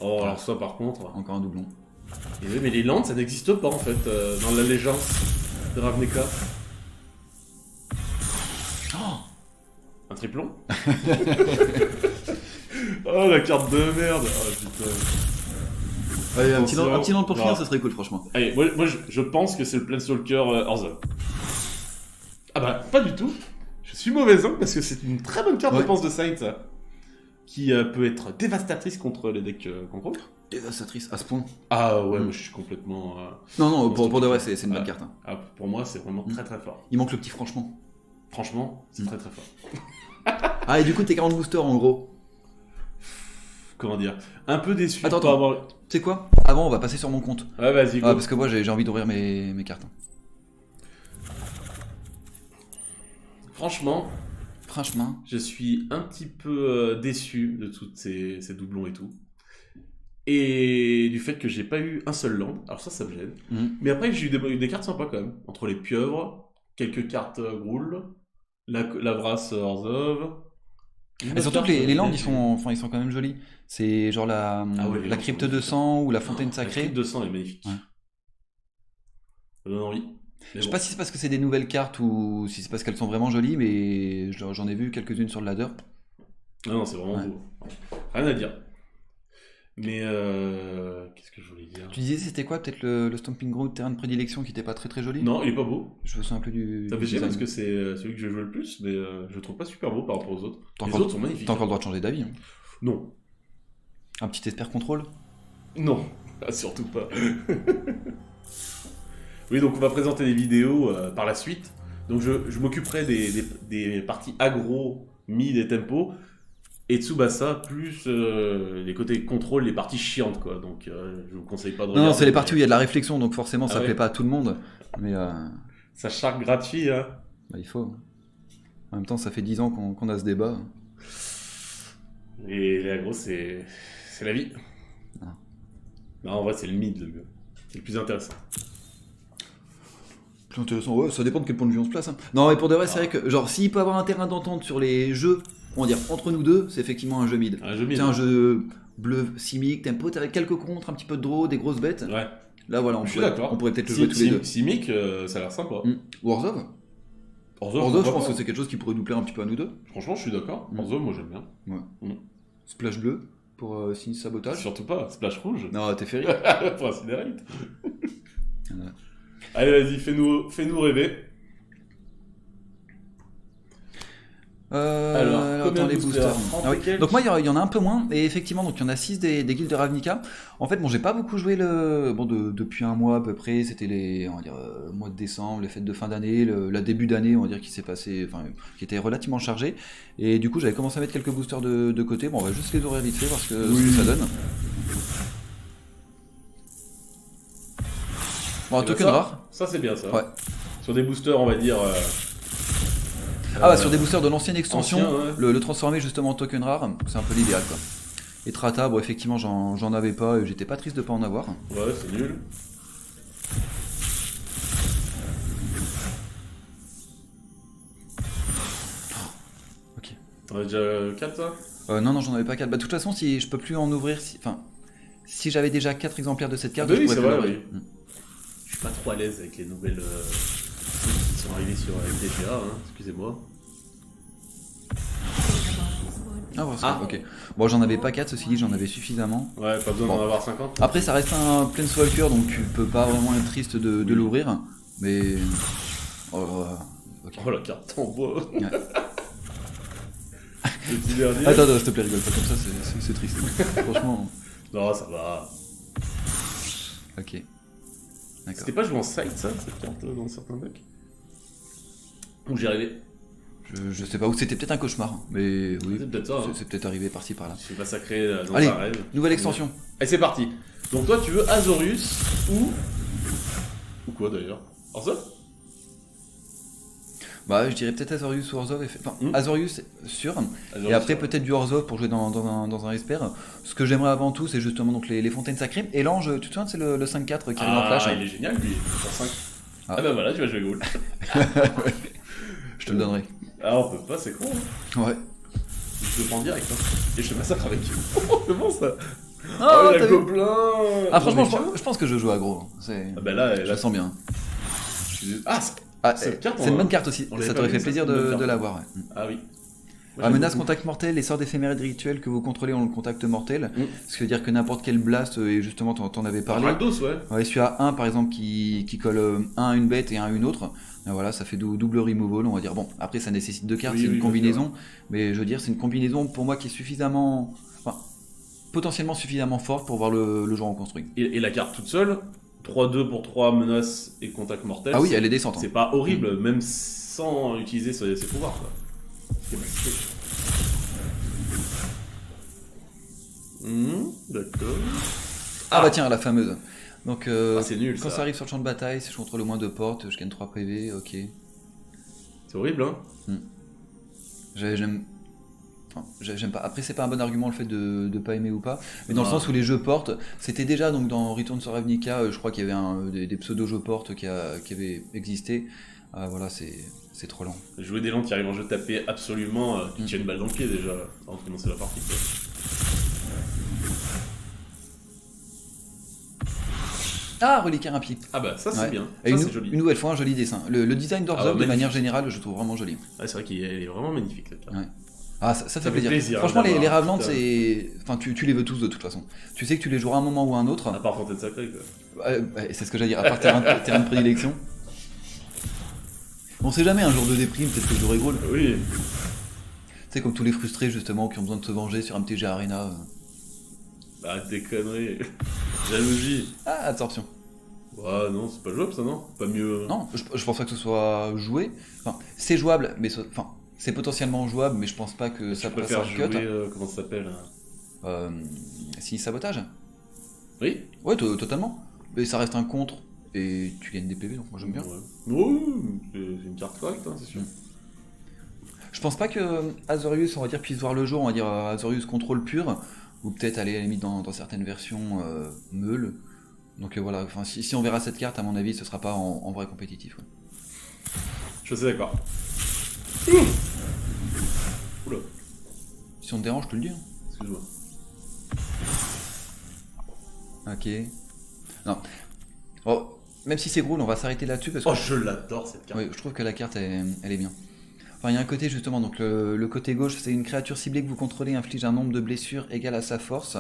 Oh, alors ça par contre. Encore un doublon. Et oui, mais les landes, ça n'existe pas en fait dans l'allégeance de Ravnica. Oh, un triplon. Oh la carte de merde. Oh putain. Ouais, un petit land pour finir, ça serait cool franchement. Allez, moi je pense que c'est le Planeswalker Hearthstone. Ah bah pas du tout. Je suis mauvais parce que c'est une très bonne carte, je pense, de Saint, ça. Qui peut être dévastatrice contre les decks contrôle. Dévastatrice à ce point. Ah ouais, moi je suis complètement... non, pour de vrai, c'est une bonne carte. Hein. Ah, pour moi, c'est vraiment très très fort. Il manque le petit franchement. Franchement, c'est très très fort. Ah, et du coup, t'es 40 boosters en gros. Comment dire? Un peu déçu. Attends, avoir... tu sais quoi? Avant, on va passer sur mon compte. Ouais, vas-y, go. Parce que moi, j'ai envie d'ouvrir mes cartes. Franchement, je suis un petit peu déçu de toutes ces doublons et tout. Et du fait que j'ai pas eu un seul land. Alors ça me gêne. Mais après, j'ai eu des cartes sympas quand même. Entre les pieuvres, quelques cartes Groul, la Brasse Orzhov. Et surtout que les landes, ils sont quand même jolis. C'est genre la crypte de sang ou la fontaine sacrée. La crypte de sang est magnifique. Ouais. Ça donne envie. Je sais pas si c'est parce que c'est des nouvelles cartes ou si c'est parce qu'elles sont vraiment jolies, mais j'en ai vu quelques-unes sur le ladder. Non, c'est vraiment beau. Rien à dire. Mais qu'est-ce que je voulais dire? Tu disais c'était quoi peut-être le Stomping Ground terrain de prédilection qui était pas très très joli? Non, il est pas beau. Je me souviens un peu du. Ça fait chier parce que c'est celui que j'ai joué le plus, mais je le trouve pas super beau par rapport aux autres. Les autres sont magnifiques. T'as encore le droit de changer d'avis. Hein. Non. Un petit Esper Control? Non, surtout pas. Oui, donc on va présenter des vidéos par la suite. Donc je m'occuperai des parties aggro, mid et tempo. Et Tsubasa, plus les côtés contrôle, les parties chiantes, quoi. Donc, je vous conseille pas de regarder. Non, c'est les parties où il y a de la réflexion, donc forcément, ça plaît pas à tout le monde. Mais ça charque gratuit, hein. Bah, il faut. En même temps, ça fait 10 ans qu'on a ce débat. Et les agros, c'est la vie. Non, en vrai, c'est le mid le mieux. C'est le plus intéressant. Plus intéressant, ouais, ça dépend de quel point de vue on se place. Hein. Non, mais pour de vrai, c'est vrai que, genre, s'il peut avoir un terrain d'entente sur les jeux on va dire, entre nous deux, c'est effectivement un jeu mid. Un jeu mid. C'est un jeu bleu, simic, tempo, avec quelques contres, un petit peu de draw, des grosses bêtes. Ouais. Là, voilà, Je suis d'accord. on pourrait peut-être le jouer tous les deux. Simic, ça a l'air sympa. Warzone Warzone, je pense que c'est quelque chose qui pourrait nous plaire un petit peu à nous deux. Franchement, je suis d'accord. Warzone, moi j'aime bien. Ouais. Splash bleu pour Sin Sabotage. Surtout pas, Splash rouge. Non, t'es ferry. Pour Incinerate. Allez, vas-y, fais-nous rêver. Alors, attends, les boosters. Ah oui. quelques. Donc moi, il y en a un peu moins. Et effectivement, donc il y en a 6 des guildes de Ravnica. En fait, bon, j'ai pas beaucoup joué depuis un mois à peu près. C'était on va dire, mois de décembre, les fêtes de fin d'année, la début d'année, on va dire, qui s'est passé, enfin, qui était relativement chargé. Et du coup, j'avais commencé à mettre quelques boosters de côté. Bon, on va juste les ouvrir vite fait parce que ce que ça donne. Bon, un token rare. Ça, c'est bien ça. Ouais. Sur des boosters, on va dire. Sur des boosters de l'ancienne extension, le transformer justement en token rare, c'est un peu l'idéal quoi. Et Trata, bon effectivement j'en avais pas et j'étais pas triste de pas en avoir. Ouais, c'est nul. Ok. T'en as déjà 4 ça Non, j'en avais pas 4. Bah de toute façon si je peux plus en ouvrir, si j'avais déjà 4 exemplaires de cette carte, bah je oui, pourrais c'est plus vrai, l'ouvrir. Je suis pas trop à l'aise avec les nouvelles qui sont arrivées sur MTGA, excusez-moi. Ok. Bon, j'en avais pas 4, ceci dit, j'en avais suffisamment. Ouais, pas besoin d'en avoir 50. Après, ça reste un Planeswalker, donc tu peux pas vraiment être triste de l'ouvrir. Mais. Ok. Oh la carte en bois. Ouais. Le petit dernier. Attends, s'il te plaît, rigole pas comme ça, c'est triste. Franchement. Non, ça va. Ok. D'accord. C'était pas joué en side ça, cette carte dans certains decks Où j'y arrivais. Je sais pas, ou c'était peut-être un cauchemar, mais oui, C'est peut-être ça. c'est peut-être arrivé par-ci par-là. Je suis massacré dans Allez, un rêve. nouvelle extension. Allez, c'est parti. Donc toi, tu veux Azorius ou quoi d'ailleurs Orzhov. Bah, je dirais peut-être Azorius ou Orzhov. Enfin, Azorius sûr. Azorius, Et après, peut-être du Orzhov pour jouer dans un Esper. Ce que j'aimerais avant tout, c'est justement donc les fontaines sacrées. Et l'ange, tu te souviens, c'est le 5-4 qui arrive en flash. Il est génial lui, pour 5. Ah. Bah voilà, tu vas jouer Ghoul. Je te le donnerai. Ah, on peut pas, c'est con. Ouais. Je le prends direct. Et je te massacre avec. C'est bon ça. Ah, il a gobelin. Ah, franchement, je pense que je joue aggro. Ah, bah là, je le sens bien. Cette carte, c'est une bonne carte aussi. Ça t'aurait fait plaisir de l'avoir. Ouais. Ah oui. Menace contact mortel, les sorts d'éphéméride rituels que vous contrôlez ont le contact mortel. Ce qui veut dire que n'importe quel blast, et justement t'en avais parlé. Rakdos, ouais. Celui-là, un par exemple qui colle un à une bête et un à une autre. Et voilà, ça fait double removal, on va dire. Bon, après ça nécessite 2 cartes, c'est une combinaison. Mais je veux dire, c'est une combinaison pour moi qui est suffisamment. Enfin, potentiellement suffisamment forte pour voir le genre en construit. Et la carte toute seule, 3-2 pour 3 menaces et contact mortel. Ah oui, elle est décente. C'est pas horrible, même sans utiliser ses pouvoirs. Quoi. D'accord. Ah bah tiens, la fameuse. Donc c'est nul, quand ça arrive sur le champ de bataille, si je contrôle le moins de portes, je gagne 3 PV, ok. C'est horrible, hein. J'aime pas. Après, c'est pas un bon argument le fait de pas aimer ou pas, mais dans le sens où les jeux portes, c'était déjà donc dans Return to Ravnica, je crois qu'il y avait des pseudo-jeux portes qui avaient existé. Voilà, c'est trop lent. Jouer des gens qui arrivent en jeu taper absolument, qui tiennent une balle dans le pied déjà avant de commencer la partie. Quoi. Ah, reliquaire impie. Ah bah ça c'est bien, et ça c'est joli. Une nouvelle fois un joli dessin. Le design d'Orzhov de manière générale, je trouve vraiment joli. Ouais, c'est vrai qu'il est vraiment magnifique cette carte. Ouais. Ah, ça fait plaisir. Franchement, les Ravelands, c'est. Enfin, tu les veux tous de toute façon. Tu sais que tu les joueras un moment ou un autre. À part Fontaine Sacrée, quoi. C'est ce que j'allais dire, à part terrain de prédilection. On sait jamais, un jour de déprime, peut-être que j'aurai Ghoul. Oui. Tu sais, comme tous les frustrés justement qui ont besoin de se venger sur MTG Arena. Bah, des conneries. Jalousie. Ah, absorption. Ouais, non, c'est pas jouable ça, non? Pas mieux. Non, je pense pas que ce soit joué. Enfin, c'est jouable, mais. Enfin, c'est potentiellement jouable, mais je pense pas que ça passe faire un cut. Comment ça s'appelle Si sabotage. Oui. Ouais, totalement. Mais ça reste un contre et tu gagnes des PV, donc moi j'aime bien. Ouais, c'est une carte correcte, c'est sûr. Je pense pas que Azorius, on va dire, puisse voir le jour, on va dire Azorius contrôle pur, ou peut-être aller à la limite dans certaines versions meule. Donc voilà, si on verra cette carte, à mon avis, ce sera pas en vrai compétitif. Ouais. Je suis assez d'accord. Oula. Si on te dérange, je te le dis. Hein. Excuse-moi. Ok. Non. Oh, même si c'est gros, on va s'arrêter là-dessus parce que Oh, je l'adore cette carte. oui, je trouve que la carte, elle est bien. Enfin, il y a un côté justement, donc le côté gauche, c'est une créature ciblée que vous contrôlez inflige un nombre de blessures égal à sa force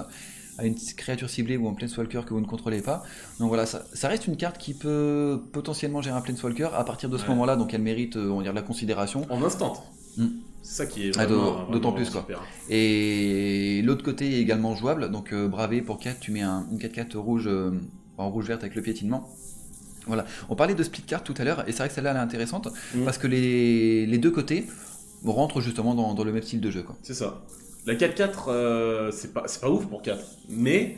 à une créature ciblée ou un Planeswalker que vous ne contrôlez pas. Donc voilà, ça reste une carte qui peut potentiellement gérer un Planeswalker. À partir de ce moment-là, donc elle mérite, on va dire, la considération. En instant. Mm. C'est ça qui est Ah, vraiment, d'autant vraiment plus quoi. super. Et l'autre côté est également jouable, donc bravé pour 4, tu mets une 4-4 rouge en rouge-verte avec le piétinement. Voilà, on parlait de split card tout à l'heure, et c'est vrai que celle-là elle est intéressante, parce que les deux côtés rentrent justement dans le même style de jeu. Quoi. C'est ça. La 4-4, c'est pas ouf pour 4. Mais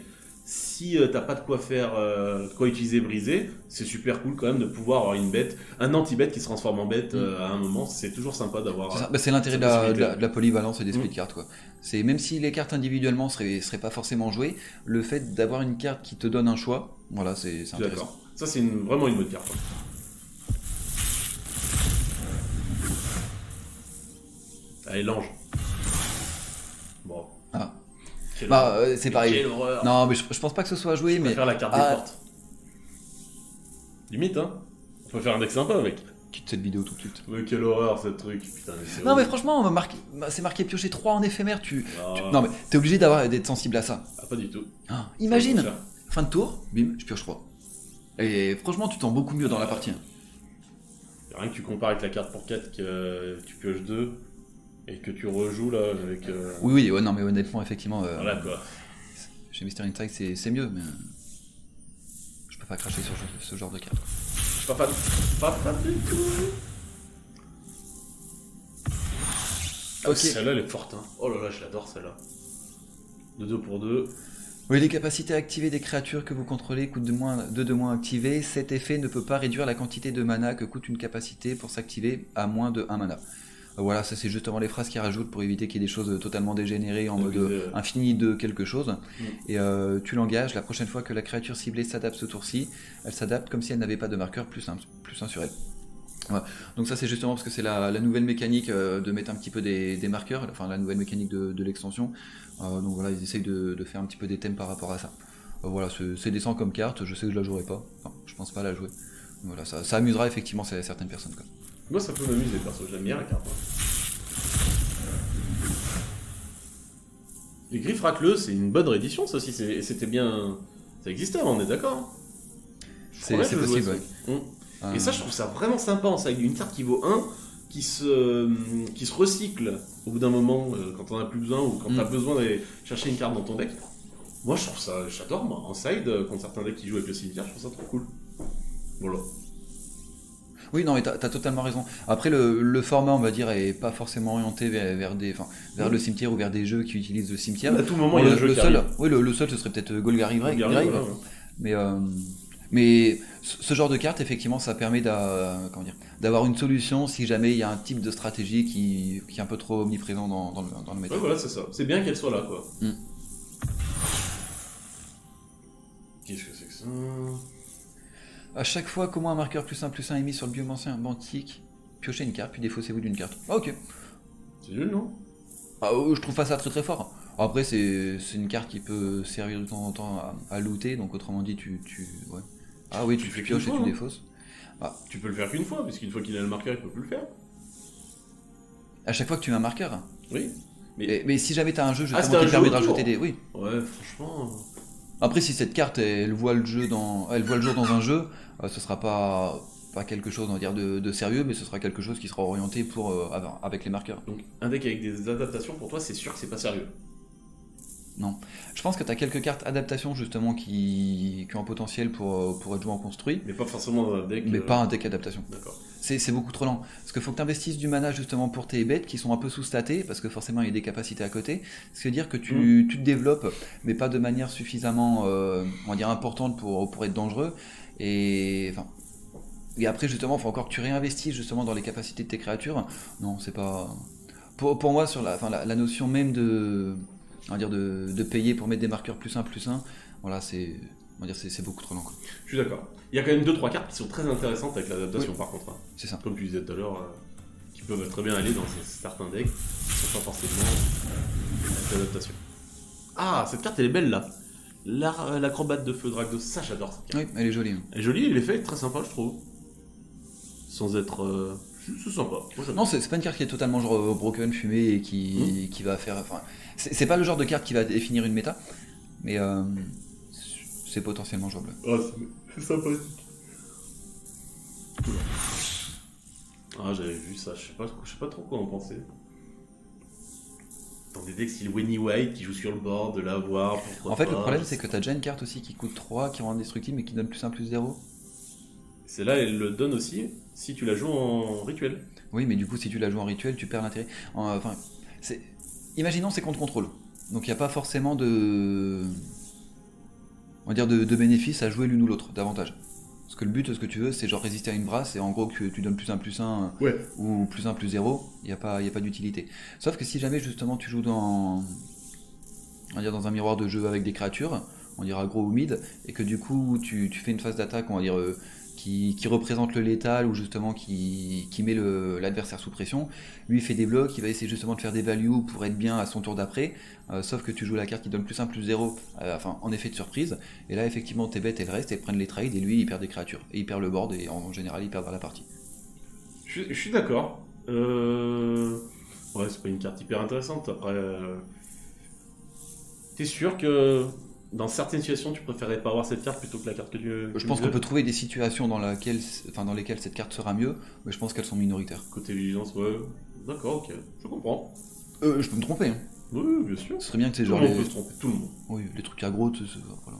si t'as pas de quoi faire, de quoi utiliser briser, c'est super cool quand même de pouvoir avoir une bête, un anti-bête qui se transforme en bête à un moment. C'est toujours sympa d'avoir. C'est ça. Bah, c'est l'intérêt de la polyvalence et des split cards. Quoi. C'est, même si les cartes individuellement seraient pas forcément jouées, le fait d'avoir une carte qui te donne un choix, voilà, c'est intéressant. D'accord. Ça, c'est vraiment une bonne carte. Allez, l'ange. Bon. Ah. Quelle Bah, horreur. c'est pareil. Quelle horreur. Non, mais je pense pas que ce soit joué, mais. Faire la carte des portes. Limite, hein. On peut faire un deck sympa avec. Quitte cette vidéo tout de suite. Mais quelle horreur, ce truc. Putain, mais Non, mais franchement, c'est marqué piocher 3 en éphémère. Ah. Non, mais t'es obligé d'être sensible à ça. Ah, pas du tout. Ah, imagine, fin de tour, bim, je pioche 3. Et franchement, tu te sens beaucoup mieux dans la partie. Rien que tu compares avec la carte pour 4 que tu pioches 2 et que tu rejoues là avec. Oui, ouais, non, mais honnêtement, effectivement. Voilà quoi. Chez Mystery Strike, c'est mieux, mais. Je peux pas cracher sur ce genre de carte. Pas fan du tout. Ah, Ok. Celle-là, elle est forte. Hein. Oh là là, je l'adore celle-là. De 2 pour 2. Oui, les capacités activées des créatures que vous contrôlez coûtent 2 de moins activées. Cet effet ne peut pas réduire la quantité de mana que coûte une capacité pour s'activer à moins de 1 mana. Voilà, ça c'est justement les phrases qu'ils rajoutent pour éviter qu'il y ait des choses totalement dégénérées en mode infini de quelque chose. Et tu l'engages, la prochaine fois que la créature ciblée s'adapte ce tour-ci, elle s'adapte comme si elle n'avait pas de marqueur plus 1 sur elle. Voilà. Donc ça c'est justement parce que c'est la nouvelle mécanique de mettre un petit peu des marqueurs, enfin la nouvelle mécanique de l'extension. Donc voilà, ils essayent de faire un petit peu des thèmes par rapport à ça. Voilà, c'est décent comme carte, je sais que je la jouerai pas, enfin je pense pas la jouer. Voilà, ça amusera effectivement certaines personnes. Quoi. Moi ça peut m'amuser perso, j'aime bien la carte. Hein. Les griffes racleuses, c'est une bonne réédition ça aussi, c'était bien. Ça existait avant, on est d'accord. C'est possible, ouais. Et ça je trouve ça vraiment sympa en side, une carte qui vaut 1, qui se recycle au bout d'un moment quand t'en as plus besoin ou quand t'as besoin d'aller chercher une carte dans ton deck. Moi je trouve ça, j'adore moi, en side, contre certains decks qui jouent avec le cimetière, je trouve ça trop cool. Voilà. Oui, non, mais t'as totalement raison. Après, le format, on va dire, est pas forcément orienté vers le cimetière ou vers des jeux qui utilisent le cimetière. À tout moment, il y a un jeu qui arrive. Oui, le seul, ce serait peut-être Golgari Grave. Voilà. Mais ce genre de carte, effectivement, ça permet d'avoir une solution si jamais il y a un type de stratégie qui est un peu trop omniprésent dans le méta. Ouais, voilà, c'est ça. C'est bien qu'elle soit là, quoi. Qu'est-ce que c'est que ça? À chaque fois qu'au moins un marqueur +1/+1 est mis sur le biomancien antique, piochez une carte, puis défaussez-vous d'une carte. Ah, ok. C'est nul, non? Je trouve pas ça très très fort. Après, c'est une carte qui peut servir de temps en temps à looter, donc autrement dit, ouais. Ah oui, tu pioches et tu défausses. Ah. Tu peux le faire qu'une fois, puisqu'une fois qu'il a le marqueur, il peut plus le faire. À chaque fois que tu mets un marqueur? Oui. Mais si jamais t'as un jeu justement qui permet de rajouter des... Oui. Ouais, franchement... Après, si cette carte, elle voit le jour dans un jeu, ce sera pas quelque chose, on va dire, de sérieux, mais ce sera quelque chose qui sera orienté avec les marqueurs. Donc, un deck avec des adaptations, pour toi, c'est sûr que c'est pas sérieux? Non. Je pense que tu as quelques cartes adaptation justement qui ont un potentiel pour être joué en construit. Mais pas forcément dans un deck. Mais pas un deck adaptation. D'accord. C'est beaucoup trop lent. Parce qu'il faut que tu investisses du mana justement pour tes bêtes qui sont un peu sous-statées, parce que forcément il y a des capacités à côté. Ce qui veut dire que tu te développes, mais pas de manière suffisamment on va dire importante pour être dangereux. Et après justement, il faut encore que tu réinvestisses justement dans les capacités de tes créatures. Non, c'est pas... Pour moi, sur la notion même on va dire de payer pour mettre des marqueurs +1/+1, voilà, on va dire c'est beaucoup trop lent. Quoi. Je suis d'accord. Il y a quand même 2-3 cartes qui sont très intéressantes avec l'adaptation par contre. Hein. C'est ça. Comme tu disais tout à l'heure, qui peuvent très bien aller dans certains decks qui sont pas forcément avec l'adaptation. Ah, cette carte elle est belle là. L'acrobate de feu Dragdos, ça j'adore cette carte. Oui, elle est jolie. Elle est jolie, l'effet est très sympa je trouve. Sans être... c'est sympa. Moi, j'aime Non, c'est pas une carte qui est totalement genre broken, fumée et qui va faire. Enfin, c'est pas le genre de carte qui va définir une méta, mais c'est potentiellement jouable. bien. Ah, c'est sympathique. Ah, j'avais vu ça, je sais pas trop quoi en penser. Dans des decks style Winnie White qui joue sur le board, de l'avoir, pourquoi En fait, pas, le problème, je c'est sais que t'as déjà une carte aussi qui coûte 3, qui rend indestructible, mais qui donne plus 1, plus 0. Celle-là, elle le donne aussi si tu la joues en rituel. Oui, mais du coup, si tu la joues en rituel, tu perds l'intérêt. Enfin, imaginons c'est contre contrôle. Donc il n'y a pas forcément de. On va dire de bénéfice à jouer l'une ou l'autre, davantage. Parce que le but, ce que tu veux, c'est genre résister à une brasse, et en gros que tu donnes plus 1, Ouais. ou plus 1, plus 0, il n'y a pas d'utilité. Sauf que si jamais justement tu joues dans. On va dire dans un miroir de jeu avec des créatures, on dira gros ou mid, et que du coup tu fais une phase d'attaque, on va dire. Qui représente le létal ou justement qui met l'adversaire sous pression. Lui il fait des blocs, il va essayer justement de faire des values pour être bien à son tour d'après, sauf que tu joues la carte qui donne plus 1, plus 0, enfin en effet de surprise, et là effectivement tes bêtes elles restent, elles prennent les trades, et lui il perd des créatures, et il perd le board, et en général il perdra la partie. Je suis d'accord. Ouais, c'est pas une carte hyper intéressante. Après, t'es sûr que dans certaines situations, tu préférerais pas avoir cette carte plutôt que la carte que tu Je pense qu'on veux peut trouver des situations dans lesquelles cette carte sera mieux, mais je pense qu'elles sont minoritaires. Côté vigilance, ouais. D'accord, ok. Je comprends. Je peux me tromper, hein. Oui, bien sûr. Ce serait bien que c'est Tout genre le monde peut se tromper, tout le monde. Oui, les trucs aggro, voilà.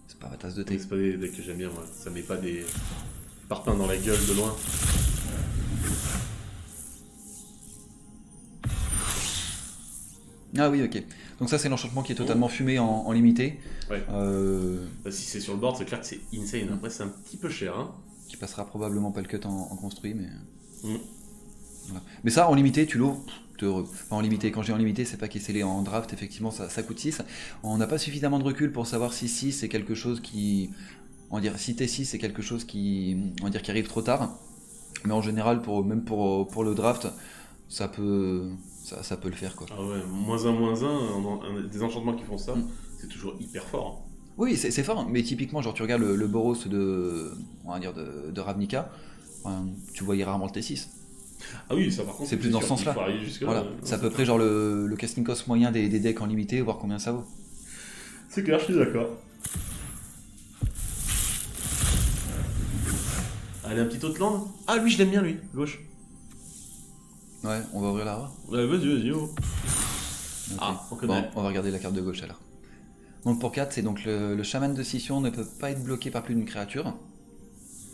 C'est pas ma tasse de thé. C'est pas des decks que j'aime bien, moi. Ça met pas des parpaings dans la gueule de loin. Ah oui, ok. Donc ça c'est l'enchantement qui est totalement fumé en limité. Ouais. Bah, si c'est sur le board, c'est clair que c'est insane. Après, c'est un petit peu cher, hein. Qui passera probablement pas le cut en construit, mais. Mm. Voilà. Mais ça, en limité, tu l'as, t'es heureux. Enfin, en limité, quand j'ai en limité, c'est pas qu'il est scellé en draft, effectivement, ça coûte 6. On n'a pas suffisamment de recul pour savoir si 6 c'est quelque chose qui. On va dire, si T6 c'est quelque chose qui. On va dire qui arrive trop tard. Mais en général, même pour le draft, ça peut le faire, quoi. Ah ouais, -1, des enchantements qui font ça, c'est toujours hyper fort. Oui, c'est fort, mais typiquement, genre tu regardes le Boros on va dire de Ravnica, enfin, tu voyais rarement le T6. Ah oui, ça par contre, C'est plus dans ce sûr sens-là. qu'il faut arriver jusque-là. Voilà, c'est à peu près genre le casting cost moyen des decks en limité, voir combien ça vaut. C'est clair, je suis d'accord. Allez, un petit Outland. Ah, lui, je l'aime bien, lui. Gauche. Ouais, on va ouvrir la rare. Ouais, vas-y, oh. Ok. Ah, on connaît. Bon, on va regarder la carte de gauche alors. Donc pour 4, c'est donc le chaman de scission ne peut pas être bloqué par plus d'une créature.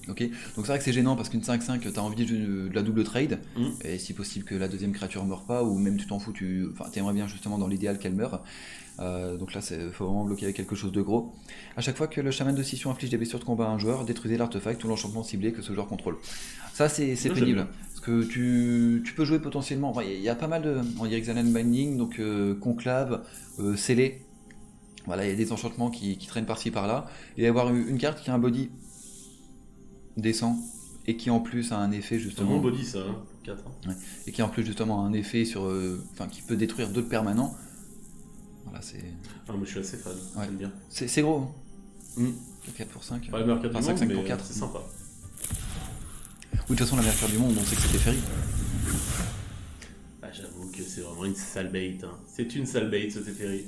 Ok, donc c'est vrai que c'est gênant parce qu'une 5-5, t'as envie de la double trade, et si possible que la deuxième créature meure pas, ou même tu t'en fous, t'aimerais bien justement dans l'idéal qu'elle meure. Donc là, il faut vraiment bloquer avec quelque chose de gros. À chaque fois que le chaman de scission inflige des blessures de combat à un joueur, détruisez l'artefact ou l'enchantement ciblé que ce joueur contrôle. Ça, c'est pénible, parce que tu peux jouer potentiellement. Il y a pas mal de, on dirait Xalan Binding, donc conclave, scellé. Voilà, il y a des enchantements qui traînent par-ci par-là, et avoir une carte qui a un body décent et qui en plus a un effet C'est un justement. bon body, ça, hein, pour 4. Hein. Ouais, et qui en plus justement a un effet sur, qui peut détruire d'autres permanents. Voilà, c'est. Ah, moi je suis assez fan, Ouais. j'aime bien. C'est gros. Hein. 4 pour 5. Pas la meilleure carte Enfin, du monde, 5 mais pour 4. c'est sympa. Oui, de toute façon, la meilleure carte du monde, on sait que c'était Ferry. Ah, j'avoue que c'est vraiment une sale bait. Hein. C'est une sale bait, ce Teferi.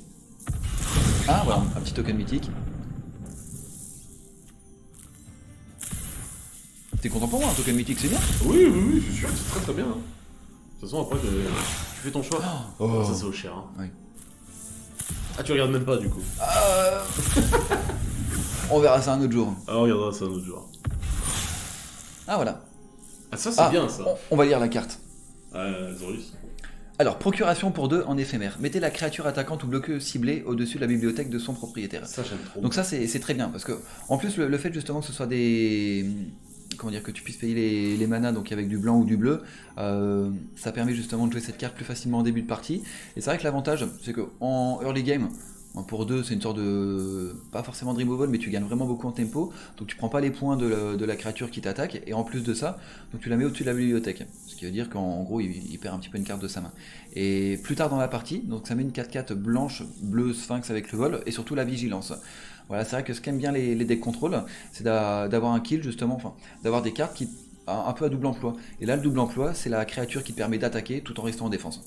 Ah, voilà, un petit token mythique. T'es content pour moi, un token mythique, c'est bien. Oui, c'est sûr, c'est très très bien. Hein. De toute façon, après, tu fais ton choix. Oh. Ça, c'est au cher. Hein. Oui. Ah, tu regardes même pas, du coup. On verra ça un autre jour. Ah, on regardera ça un autre jour. Ah, voilà. Ah, ça, c'est bien, ça. On va lire la carte. Zorus. Alors, procuration pour 2 en éphémère. Mettez la créature attaquante ou bloqueuse ciblée au-dessus de la bibliothèque de son propriétaire. Ça, j'aime trop. Donc ça, c'est très bien, parce que, en plus, le fait justement que ce soit des... Comment dire, que tu puisses payer les manas, donc avec du blanc ou du bleu, ça permet justement de jouer cette carte plus facilement en début de partie. Et c'est vrai que l'avantage, c'est qu'en early game, Pour 2, c'est une sorte de... pas forcément de removal, mais tu gagnes vraiment beaucoup en tempo. Donc tu prends pas les points de la créature qui t'attaque. Et en plus de ça, donc tu la mets au-dessus de la bibliothèque. Ce qui veut dire qu'en gros, il perd un petit peu une carte de sa main. Et plus tard dans la partie, donc ça met une 4/4 blanche, bleue, sphinx avec le vol, et surtout la vigilance. Voilà, c'est vrai que ce qu'aiment bien les decks contrôle, c'est d'avoir un kill justement, enfin, d'avoir des cartes qui un peu à double emploi. Et là, le double emploi, c'est la créature qui te permet d'attaquer tout en restant en défense.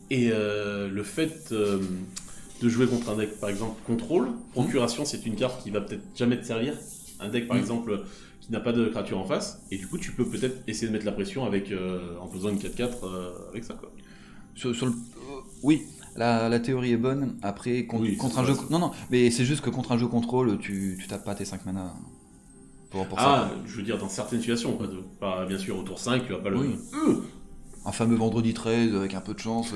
Et le fait de jouer contre un deck, par exemple, contrôle, procuration, c'est une carte qui va peut-être jamais te servir. Un deck, par exemple, qui n'a pas de créature en face, et du coup, tu peux peut-être essayer de mettre la pression avec, en faisant une 4/4 avec ça, quoi. Oui, la théorie est bonne. Après, contre un jeu... Non, mais c'est juste que contre un jeu contrôle, tu tapes pas tes 5 mana. Pour ça, je veux dire, dans certaines situations, pas bien sûr au tour 5, tu vas pas le... Un fameux vendredi 13 avec un peu de chance.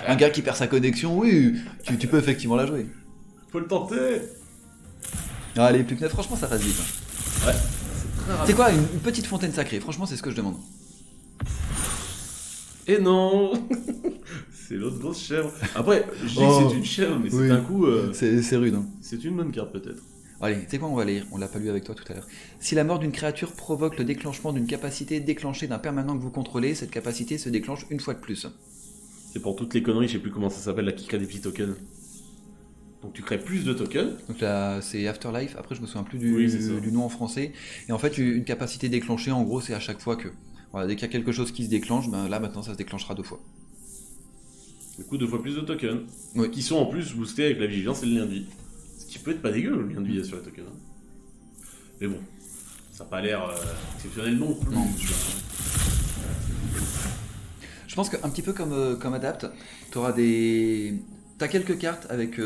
Un gars qui perd sa connexion, oui, tu peux effectivement la jouer. Faut le tenter. Allez, plus que 9, franchement ça passe vite. Ouais, c'est très rapide. C'est quoi, une petite fontaine sacrée, franchement c'est ce que je demande. Et non. C'est l'autre grosse chèvre. Après, je dis que c'est une chèvre, mais c'est un coup... C'est rude. Hein. C'est une bonne carte peut-être. Allez, tu sais quoi, on va lire, on l'a pas lu avec toi tout à l'heure. Si la mort d'une créature provoque le déclenchement d'une capacité déclenchée d'un permanent que vous contrôlez, cette capacité se déclenche une fois de plus. C'est pour toutes les conneries, je sais plus comment ça s'appelle, là, qui crée des petits tokens. Donc tu crées plus de tokens. Donc là, c'est Afterlife, après je me souviens plus du nom en français. Et en fait, une capacité déclenchée, en gros, c'est à chaque fois que... Voilà, dès qu'il y a quelque chose qui se déclenche, ben là maintenant ça se déclenchera 2 fois. Du coup, 2 fois plus de tokens. Oui. Qui sont en plus boostés avec la vigilance et le lien de vie. Ce qui peut être pas dégueu, le lien de vie sur les tokens. Mais bon, ça n'a pas l'air exceptionnel non plus. Non. Je pense qu'un petit peu comme Adapt, t'as quelques cartes avec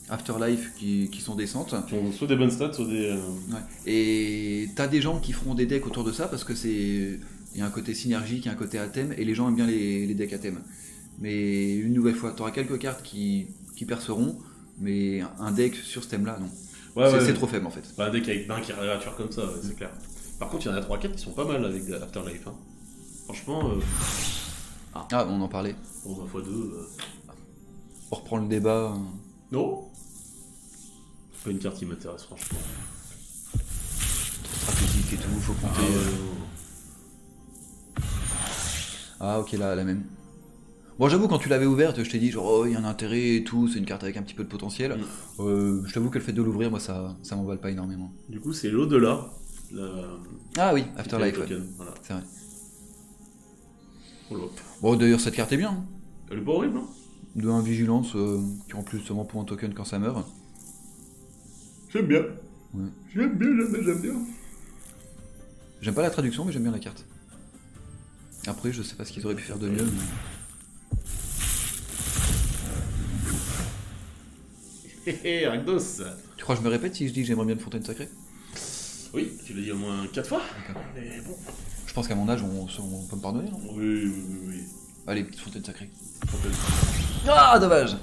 Afterlife qui sont décentes. Qui ont soit des bonnes stats, soit des... Ouais. Et t'as des gens qui feront des decks autour de ça parce que il y a un côté synergique, il y a un côté à thème, et les gens aiment bien les decks à thème. Mais une nouvelle fois, t'auras quelques cartes qui perceront, mais un deck sur ce thème-là, non. C'est trop faible en fait. Un deck avec 20 créatures comme ça, c'est clair. Par contre, il y en a 3-4 qui sont pas mal avec Afterlife. Hein. Franchement... on en parlait. Bon, 2x2... On reprend le débat. Non. C'est pas une carte qui m'intéresse, franchement. Stratégique et tout, faut compter... ok, là, la même. Bon, j'avoue, quand tu l'avais ouverte, je t'ai dit genre, il y a un intérêt et tout, c'est une carte avec un petit peu de potentiel. Je t'avoue que le fait de l'ouvrir, moi, ça m'emballe pas énormément. Du coup, c'est l'au-delà. Ah oui, Afterlife, ouais. Voilà. C'est vrai. Voilà. Bon, d'ailleurs, cette carte est bien. Hein. Elle est pas horrible, hein. De 1 vigilance, qui en plus seulement pour un token quand ça meurt. J'aime bien. Ouais. J'aime bien. J'aime pas la traduction, mais j'aime bien la carte. Après, je sais pas ce qu'ils auraient pu faire de mieux. Hé Ragdos. Tu crois que je me répète si je dis que j'aimerais bien une fontaine sacrée? Oui, tu l'as dit au moins 4 fois. D'accord. Mais bon. Je pense qu'à mon âge, on peut me pardonner, non? Oui. Allez, petite fontaine sacrée. Ah, dommage!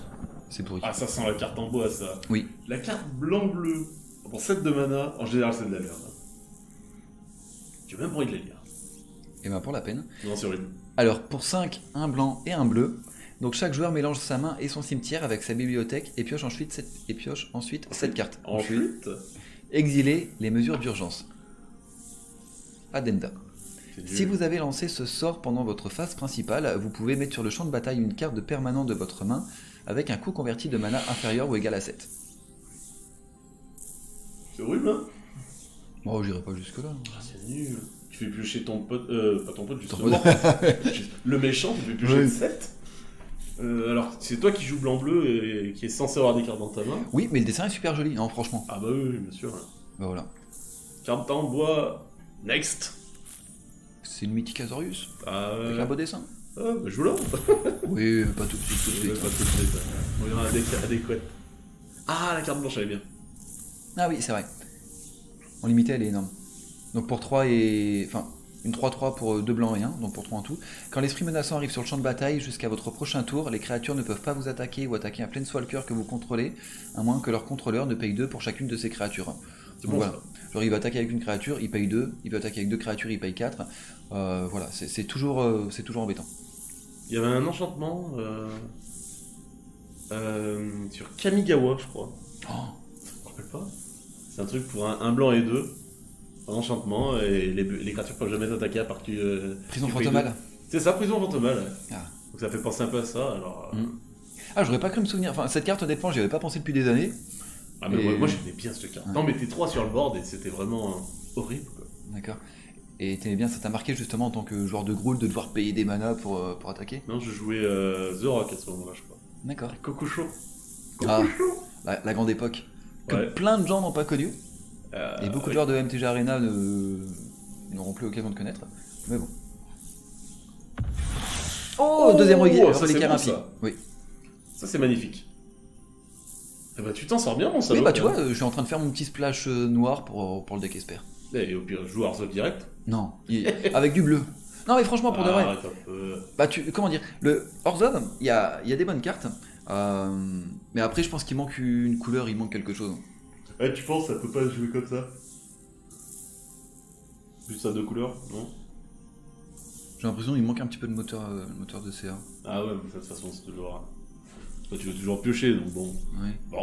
C'est pourri. Ah, ça sent la carte en bois, ça. Oui. La carte blanc-bleu, pour 7 de mana, en général, c'est de la merde. J'ai même pas envie de la lire. Et ben pour la peine. Non, c'est horrible. Alors, pour 5, un blanc et un bleu. Donc chaque joueur mélange sa main et son cimetière avec sa bibliothèque et pioche ensuite 7 cartes. Ensuite, exiler les mesures d'urgence. Addenda. Si vous avez lancé ce sort pendant votre phase principale, vous pouvez mettre sur le champ de bataille une carte de permanent de votre main avec un coût converti de mana inférieur ou égal à 7. C'est horrible, hein? Bon, j'irai pas jusque là. Ah, c'est nul. Tu fais piocher ton pote, pas ton pote justement. Ton Le méchant, tu fais piocher 7. Alors, c'est toi qui joues blanc-bleu et qui est censé avoir des cartes dans ta main. Oui, mais le dessin est super joli, non, franchement. Ah bah oui, bien sûr. Bah voilà. Carte en bois, next. C'est une mythique Azorius, Ah, avec un beau dessin. bah joue là. Oui, pas tout de suite. Pas tout de suite. On verra un deck adéquat. Ah, la carte blanche, elle est bien. Ah oui, c'est vrai. En limité, elle est énorme. Donc pour 3 et... Enfin, une 3-3 pour 2 blancs et 1, donc pour 3 en tout. Quand l'esprit menaçant arrive sur le champ de bataille, jusqu'à votre prochain tour, les créatures ne peuvent pas vous attaquer ou attaquer un Planeswalker que vous contrôlez, à moins que leur contrôleur ne paye 2 pour chacune de ces créatures. C'est donc bon, voilà. Genre il va attaquer avec une créature, il paye 2, il peut attaquer avec 2 créatures, il paye 4. Voilà, c'est toujours embêtant. Il y avait un enchantement. Sur Kamigawa, je crois. Oh, Je me rappelle pas. C'est un truc pour un blanc et 2. Un enchantement, et les créatures peuvent jamais t'attaquer à part que prison tu payes fantomale. 2. C'est ça, prison fantomale. Ouais. Ah. Donc ça fait penser un peu à ça. Alors, Ah, j'aurais pas cru me souvenir. Enfin, cette carte, honnêtement, j'y avais pas pensé depuis des années. Ah, mais Et- moi j'aimais bien cette carte. Ouais. T'en mettais 3 sur le board et c'était vraiment horrible. Quoi. D'accord. Et t'aimais bien, ça t'a marqué justement en tant que joueur de Groul de devoir payer des manas pour attaquer? Non, je jouais The Rock à ce moment-là, je crois. D'accord. Cococho. Ah, la grande époque. Que Ouais. plein de gens n'ont pas connu. Et beaucoup de ouais. joueurs de MTG Arena n'auront plus l'occasion de connaître. Mais bon. Oh, deuxième regard ça, sur les c'est cartes bon, impies. ça. Oui. Ça c'est magnifique. Eh bah tu t'en sors bien mon Oui, salaud. bah tu quand vois, même. je suis en train de faire mon petit splash noir pour le deck Esper. Et au pire, je joue Hearthstone direct. Non, avec du bleu. Non mais franchement, pour de vrai. Arrête un peu. Bah comment dire, le Hearthstone, il y a des bonnes cartes. Mais après, je pense qu'il manque une couleur, il manque quelque chose. Eh, tu penses ça peut pas jouer comme ça? Juste ça deux couleurs, non? J'ai l'impression qu'il manque un petit peu de moteur de CA. Ah ouais, mais de toute façon c'est toujours... Toi tu veux toujours piocher, donc bon. Ouais. Bon.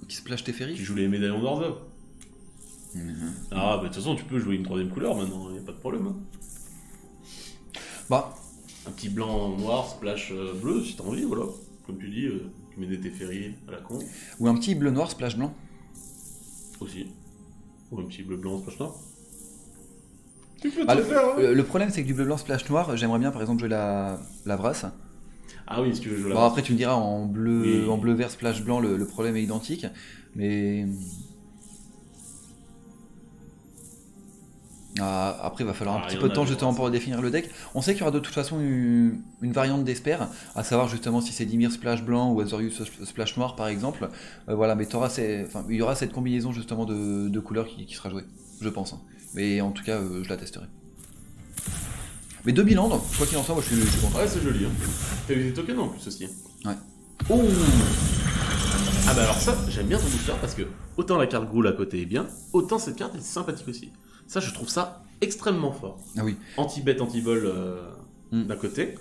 Qui splash Teferi. Tu joues les médaillons d'Hearthstone. Mhm. Ah bah de toute façon tu peux jouer une troisième couleur maintenant, y a pas de problème. Hein. Bah, Un petit blanc noir, splash bleu si t'as envie, voilà. Comme tu dis, tu mets des Teferi à la con, ou un petit bleu noir splash blanc. aussi. Ou un petit bleu blanc, splash noir. Tu peux Ah, te faire, hein. le problème, c'est que du bleu blanc splash noir, j'aimerais bien par exemple jouer la Vrasse. Ah oui, si tu veux jouer la Bon, après, tu me diras en bleu, Oui. en bleu vert splash blanc, le problème est identique. Mais. Ah, après, il va falloir un Ah, petit il y peu en de a temps des justement Vrasses. pour définir le deck. On sait qu'il y aura de toute façon une variante d'Esper, à savoir justement si c'est Dimir splash blanc ou Azorius splash noir par exemple. Voilà, mais il y aura cette combinaison justement de couleurs qui sera jouée, je pense. Hein. Mais en tout cas, je la testerai. Mais deux bilans, donc, quoi qu'il en soit, moi je suis content. Ouais, c'est joli. Hein. T'as eu des tokens en plus aussi. Ouais. Oh. Ah bah alors ça, j'aime bien ton booster parce que autant la carte Groul à côté est bien, autant cette carte est sympathique aussi. Ça, je trouve ça extrêmement fort. Ah oui. Anti-bet, anti-vol Mm. d'un côté,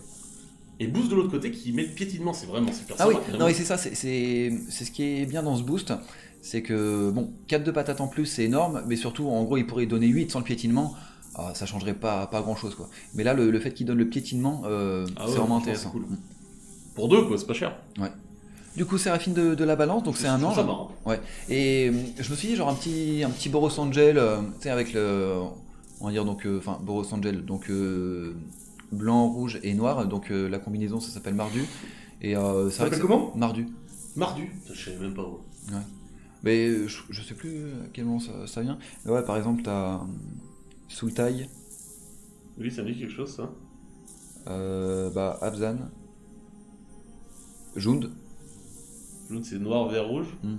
et boost de l'autre côté qui met le piétinement. C'est vraiment super Ah oui, sympa, non mais c'est ça, c'est ce qui est bien dans ce boost, c'est que, bon, 4 de patates en plus c'est énorme, mais surtout en gros il pourrait donner 8 sans le piétinement, ça changerait pas grand chose quoi. Mais là le fait qu'il donne le piétinement, Ah c'est ouais, vraiment franchement, intéressant. c'est cool. Pour deux, quoi, c'est pas cher. Du coup Séraphine de la balance, donc c'est un Je trouve ange. ça marrant. Ouais. Et je me suis dit genre un petit Boros Angel, tu sais avec on va dire donc, enfin Boros Angel, donc blanc, rouge et noir, donc la combinaison ça s'appelle Mardu. Et c'est vrai que s'appelle c'est- comment Mardu. Mardu. Ça, je savais même pas où. Mais je sais plus à quel moment ça vient. Mais ouais, par exemple, t'as Sultai, Oui, ça me dit quelque chose, ça. Abzan, Jund. L'autre, c'est noir, vert, rouge. Hmm.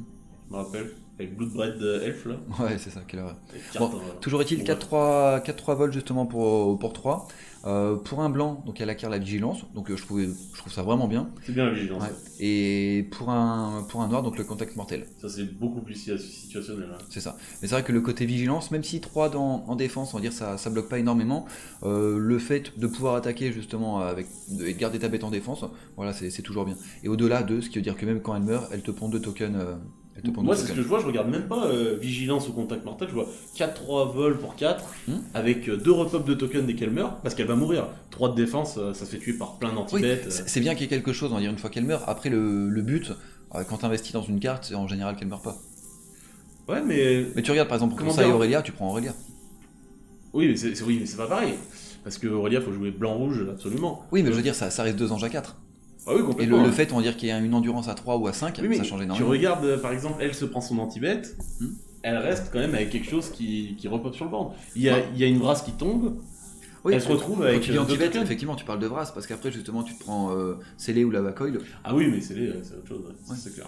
Je me rappelle. Avec Bloodbraid Elf, là. Ouais, c'est ça, quelle horreur. Avec Bon, carte, toujours est-il Ouais. 4-3 vols justement pour 3. Pour un blanc, donc il y a la carte la vigilance, donc je trouve ça vraiment bien. C'est bien la vigilance. Ouais. Et pour un noir, donc le contact mortel. Ça, c'est beaucoup plus situationnel. Hein. C'est ça. Mais c'est vrai que le côté vigilance, même si 3 en défense, on va dire ça bloque pas énormément, le fait de pouvoir attaquer justement et de garder ta bête en défense, voilà, c'est toujours bien. Et au-delà de, ce qui veut dire que même quand elle meurt, elle te pond 2 tokens. Moi, c'est ce que je vois, je regarde même pas vigilance ou contact mortel, je vois 4-3 vols pour 4, avec 2 repop de tokens dès qu'elle meurt, parce qu'elle va mourir. 3 de défense, ça se fait tuer par plein Oui, d'anti-bêtes. c'est bien qu'il y ait quelque chose, on va dire, une fois qu'elle meurt. Après, le but, quand tu investis dans une carte, c'est en général qu'elle meurt pas. Ouais, mais... Mais tu regardes par exemple pour Comment ça et dire Aurélia, tu prends Aurélia. Oui, mais c'est pas pareil. Parce que Aurélia, faut jouer blanc-rouge, absolument. Oui, mais je veux dire, ça reste 2 anges à 4. Ah oui, Et complètement. le fait, on va dire qu'il y a une endurance à 3 ou à 5, Oui, mais ça change tu énormément. regardes, par exemple, elle se prend son anti-bête, Hmm. elle reste quand même avec quelque chose qui repop sur le board. Il y a une brasse qui tombe, Oui, elle se retrouve quand avec tu dis 2 anti-bet, tokens. effectivement, tu parles de Vras, parce qu'après, justement, tu te prends Scellé ou Lava Coil. Ah oui, mais c'est autre chose, ouais. Ça, Ouais. c'est clair.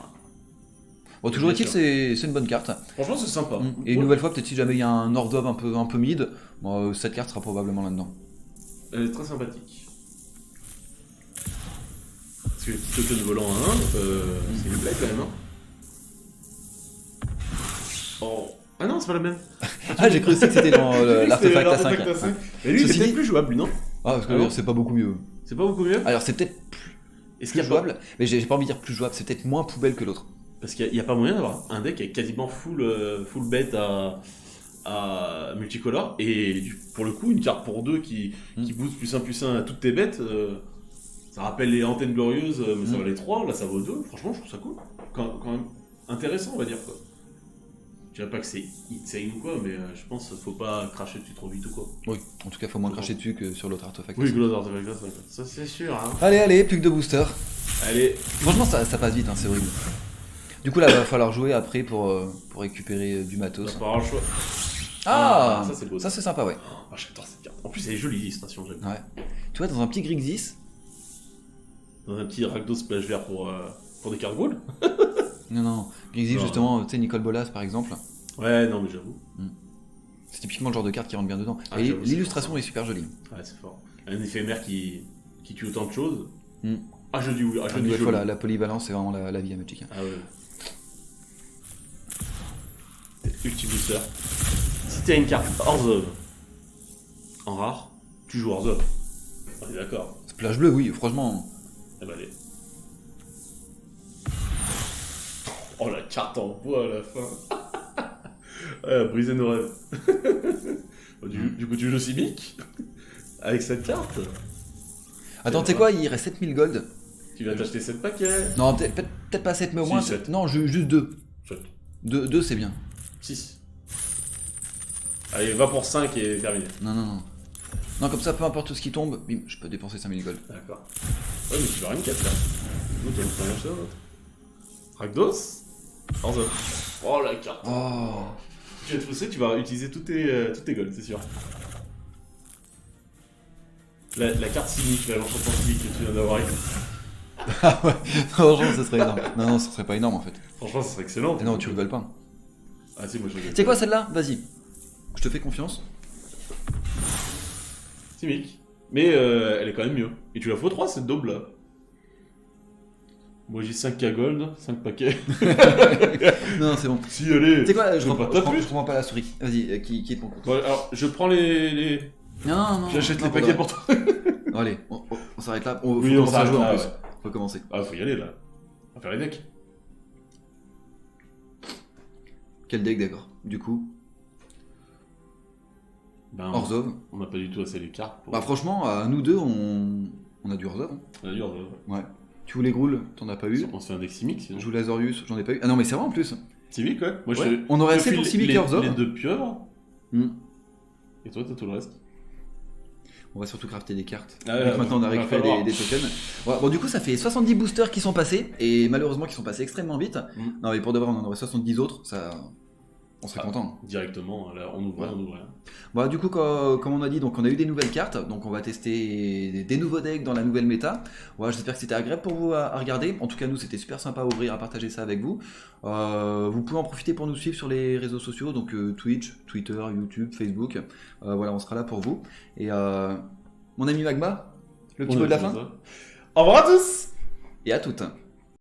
Bon, toujours Bien est-il, c'est une bonne carte. Franchement, c'est sympa. Et une nouvelle fois, peut-être si jamais il y a un Ordov un peu mid, bon, cette carte sera probablement là-dedans. Elle est très sympathique. Parce que les petits tokens volants à 1, c'est une blague quand même. Hein. Oh. Ah non, c'est pas la même. Ah, j'ai cru aussi que c'était dans l'artefact à 5. Mais lui, Ceci c'est peut-être dit- plus jouable, lui, non? Ah, parce que Ah bon c'est pas beaucoup mieux. C'est pas beaucoup mieux? Alors, c'est peut-être plus. Est-ce plus qu'il y a pas... jouable, mais j'ai pas envie de dire plus jouable, c'est peut-être moins poubelle que l'autre. Parce qu'il n'y a pas moyen d'avoir un deck avec quasiment full bête à multicolore, et pour le coup, une carte pour 2 qui booste +1/+1 à toutes tes bêtes, ça rappelle les antennes glorieuses, mais ça valait 3, là ça vaut 2, franchement je trouve ça cool. Quand même intéressant, on va dire quoi. Je dirais pas que c'est insane ou quoi, mais je pense qu'il faut pas cracher dessus trop vite ou quoi. Oui, en tout cas, faut moins cracher dessus que sur l'autre artefact. Oui, Gloss Artefact, ça c'est sûr. Hein. Allez, plus que 2 boosters. Allez. Franchement, ça passe vite, hein, c'est horrible. Du coup, là, va falloir jouer après pour récupérer du matos. On va pas avoir le choix. Ah, ça c'est beau. Ça c'est sympa, ouais. Oh, j'adore cette carte. En plus, elle est jolie, l'illustration, j'aime. Ouais. Tu vois, dans un petit Grixis. Dans un petit Rakdos splash vert pour des cartes gold. Non, Grixis, justement, tu sais, Nicole Bolas par exemple. Ouais, non, mais j'avoue. C'est typiquement le genre de carte qui rentre bien dedans. Ah, et j'avoue, l'illustration est super jolie. Ouais, c'est fort. Un éphémère qui tue autant de choses. Mm. Ah, je dis oui. Ah, je Une dis nouvelle joli. fois, la polyvalence, c'est vraiment la vie à Magic. Ah ouais. Ulti Booster. Si t'as une carte Orzhov en rare, tu joues Orzhov. On est d'accord. Splash bleu, oui, franchement. Eh ben allez. Oh la carte en bois à la fin. Elle a brisé nos rêves. Du coup tu joues Simic avec cette carte. Attends, tu sais quoi, il reste 7000 gold. Tu vas t'acheter 7 paquets. Non, peut-être pas 7, mais au Si, moins. 7. Non, juste 2. 7. 2, c'est bien. 6. Allez, va pour 5 et terminé. Non. Non, comme ça, peu importe tout ce qui tombe, bim, je peux dépenser 5000 gold. D'accord. Ouais, mais tu vas rien 4 là. Nous, t'as rien acheté l'autre. Rakdos Orzhov. Oh la carte. Oh. Tu vas te pousser, tu vas utiliser toutes tes golds, c'est sûr. La carte cynique, là, l'enchantement cynique que tu viens d'avoir avec. Ah ouais, franchement, ça serait énorme. Non, ce serait pas énorme en fait. Franchement, ça serait excellent. Et non, tu rigoles pas. Ah si, moi je rigole. Tu sais quoi, celle-là? Vas-y. Je te fais confiance. Cynique. Mais elle est quand même mieux. Et tu la fais 3 cette daube là. Moi j'ai 5K gold, 5 paquets. Non, c'est bon. Si, allez. Tu sais quoi, je peux pas taper. reprends pas la souris. Vas-y, qui est ton compte? Bon, alors, je prends les... Non. J'achète non, les paquets pour toi. Bon, allez, on s'arrête là. Faut Oui, on commencer à jouer en s'arrête plus. là, Faut commencer. Ah, faut y aller là. On va faire les decks. Quel deck, d'accord. Du coup, Ben, Orzhov. on n'a pas du tout assez les cartes. Pour... Bah franchement, nous deux, on a du Orzhov. Hein. On a dit Orzhov. Ouais. Tu voulais Groul, t'en as pas eu. On se fait un deck Simic sinon. Je voulais Azorius, j'en ai pas eu. Ah non, mais c'est vrai en plus. Simic, ouais. Moi, Ouais. On aurait assez pour Simic et Orzhov. Les 2 pieuvres. Hmm. Et toi, t'as tout le reste. On va surtout crafter des cartes. Ah, Donc maintenant, on a va récupéré falloir. des tokens. Ouais, bon, du coup, ça fait 70 boosters qui sont passés. Et malheureusement, qui sont passés extrêmement vite. Non, mais pour de vrai, on en aurait 70 autres. Ça... On serait content. Directement, là, on ouvre rien. Bon, du coup, comme on a dit, donc on a eu des nouvelles cartes, donc on va tester des nouveaux decks dans la nouvelle méta. Voilà, j'espère que c'était agréable pour vous à regarder. En tout cas, nous, c'était super sympa à ouvrir, à partager ça avec vous. Vous pouvez en profiter pour nous suivre sur les réseaux sociaux, donc Twitch, Twitter, YouTube, Facebook. Voilà, on sera là pour vous. Et mon ami Magma, le petit mot de la fin. Au revoir à tous. Et à toutes.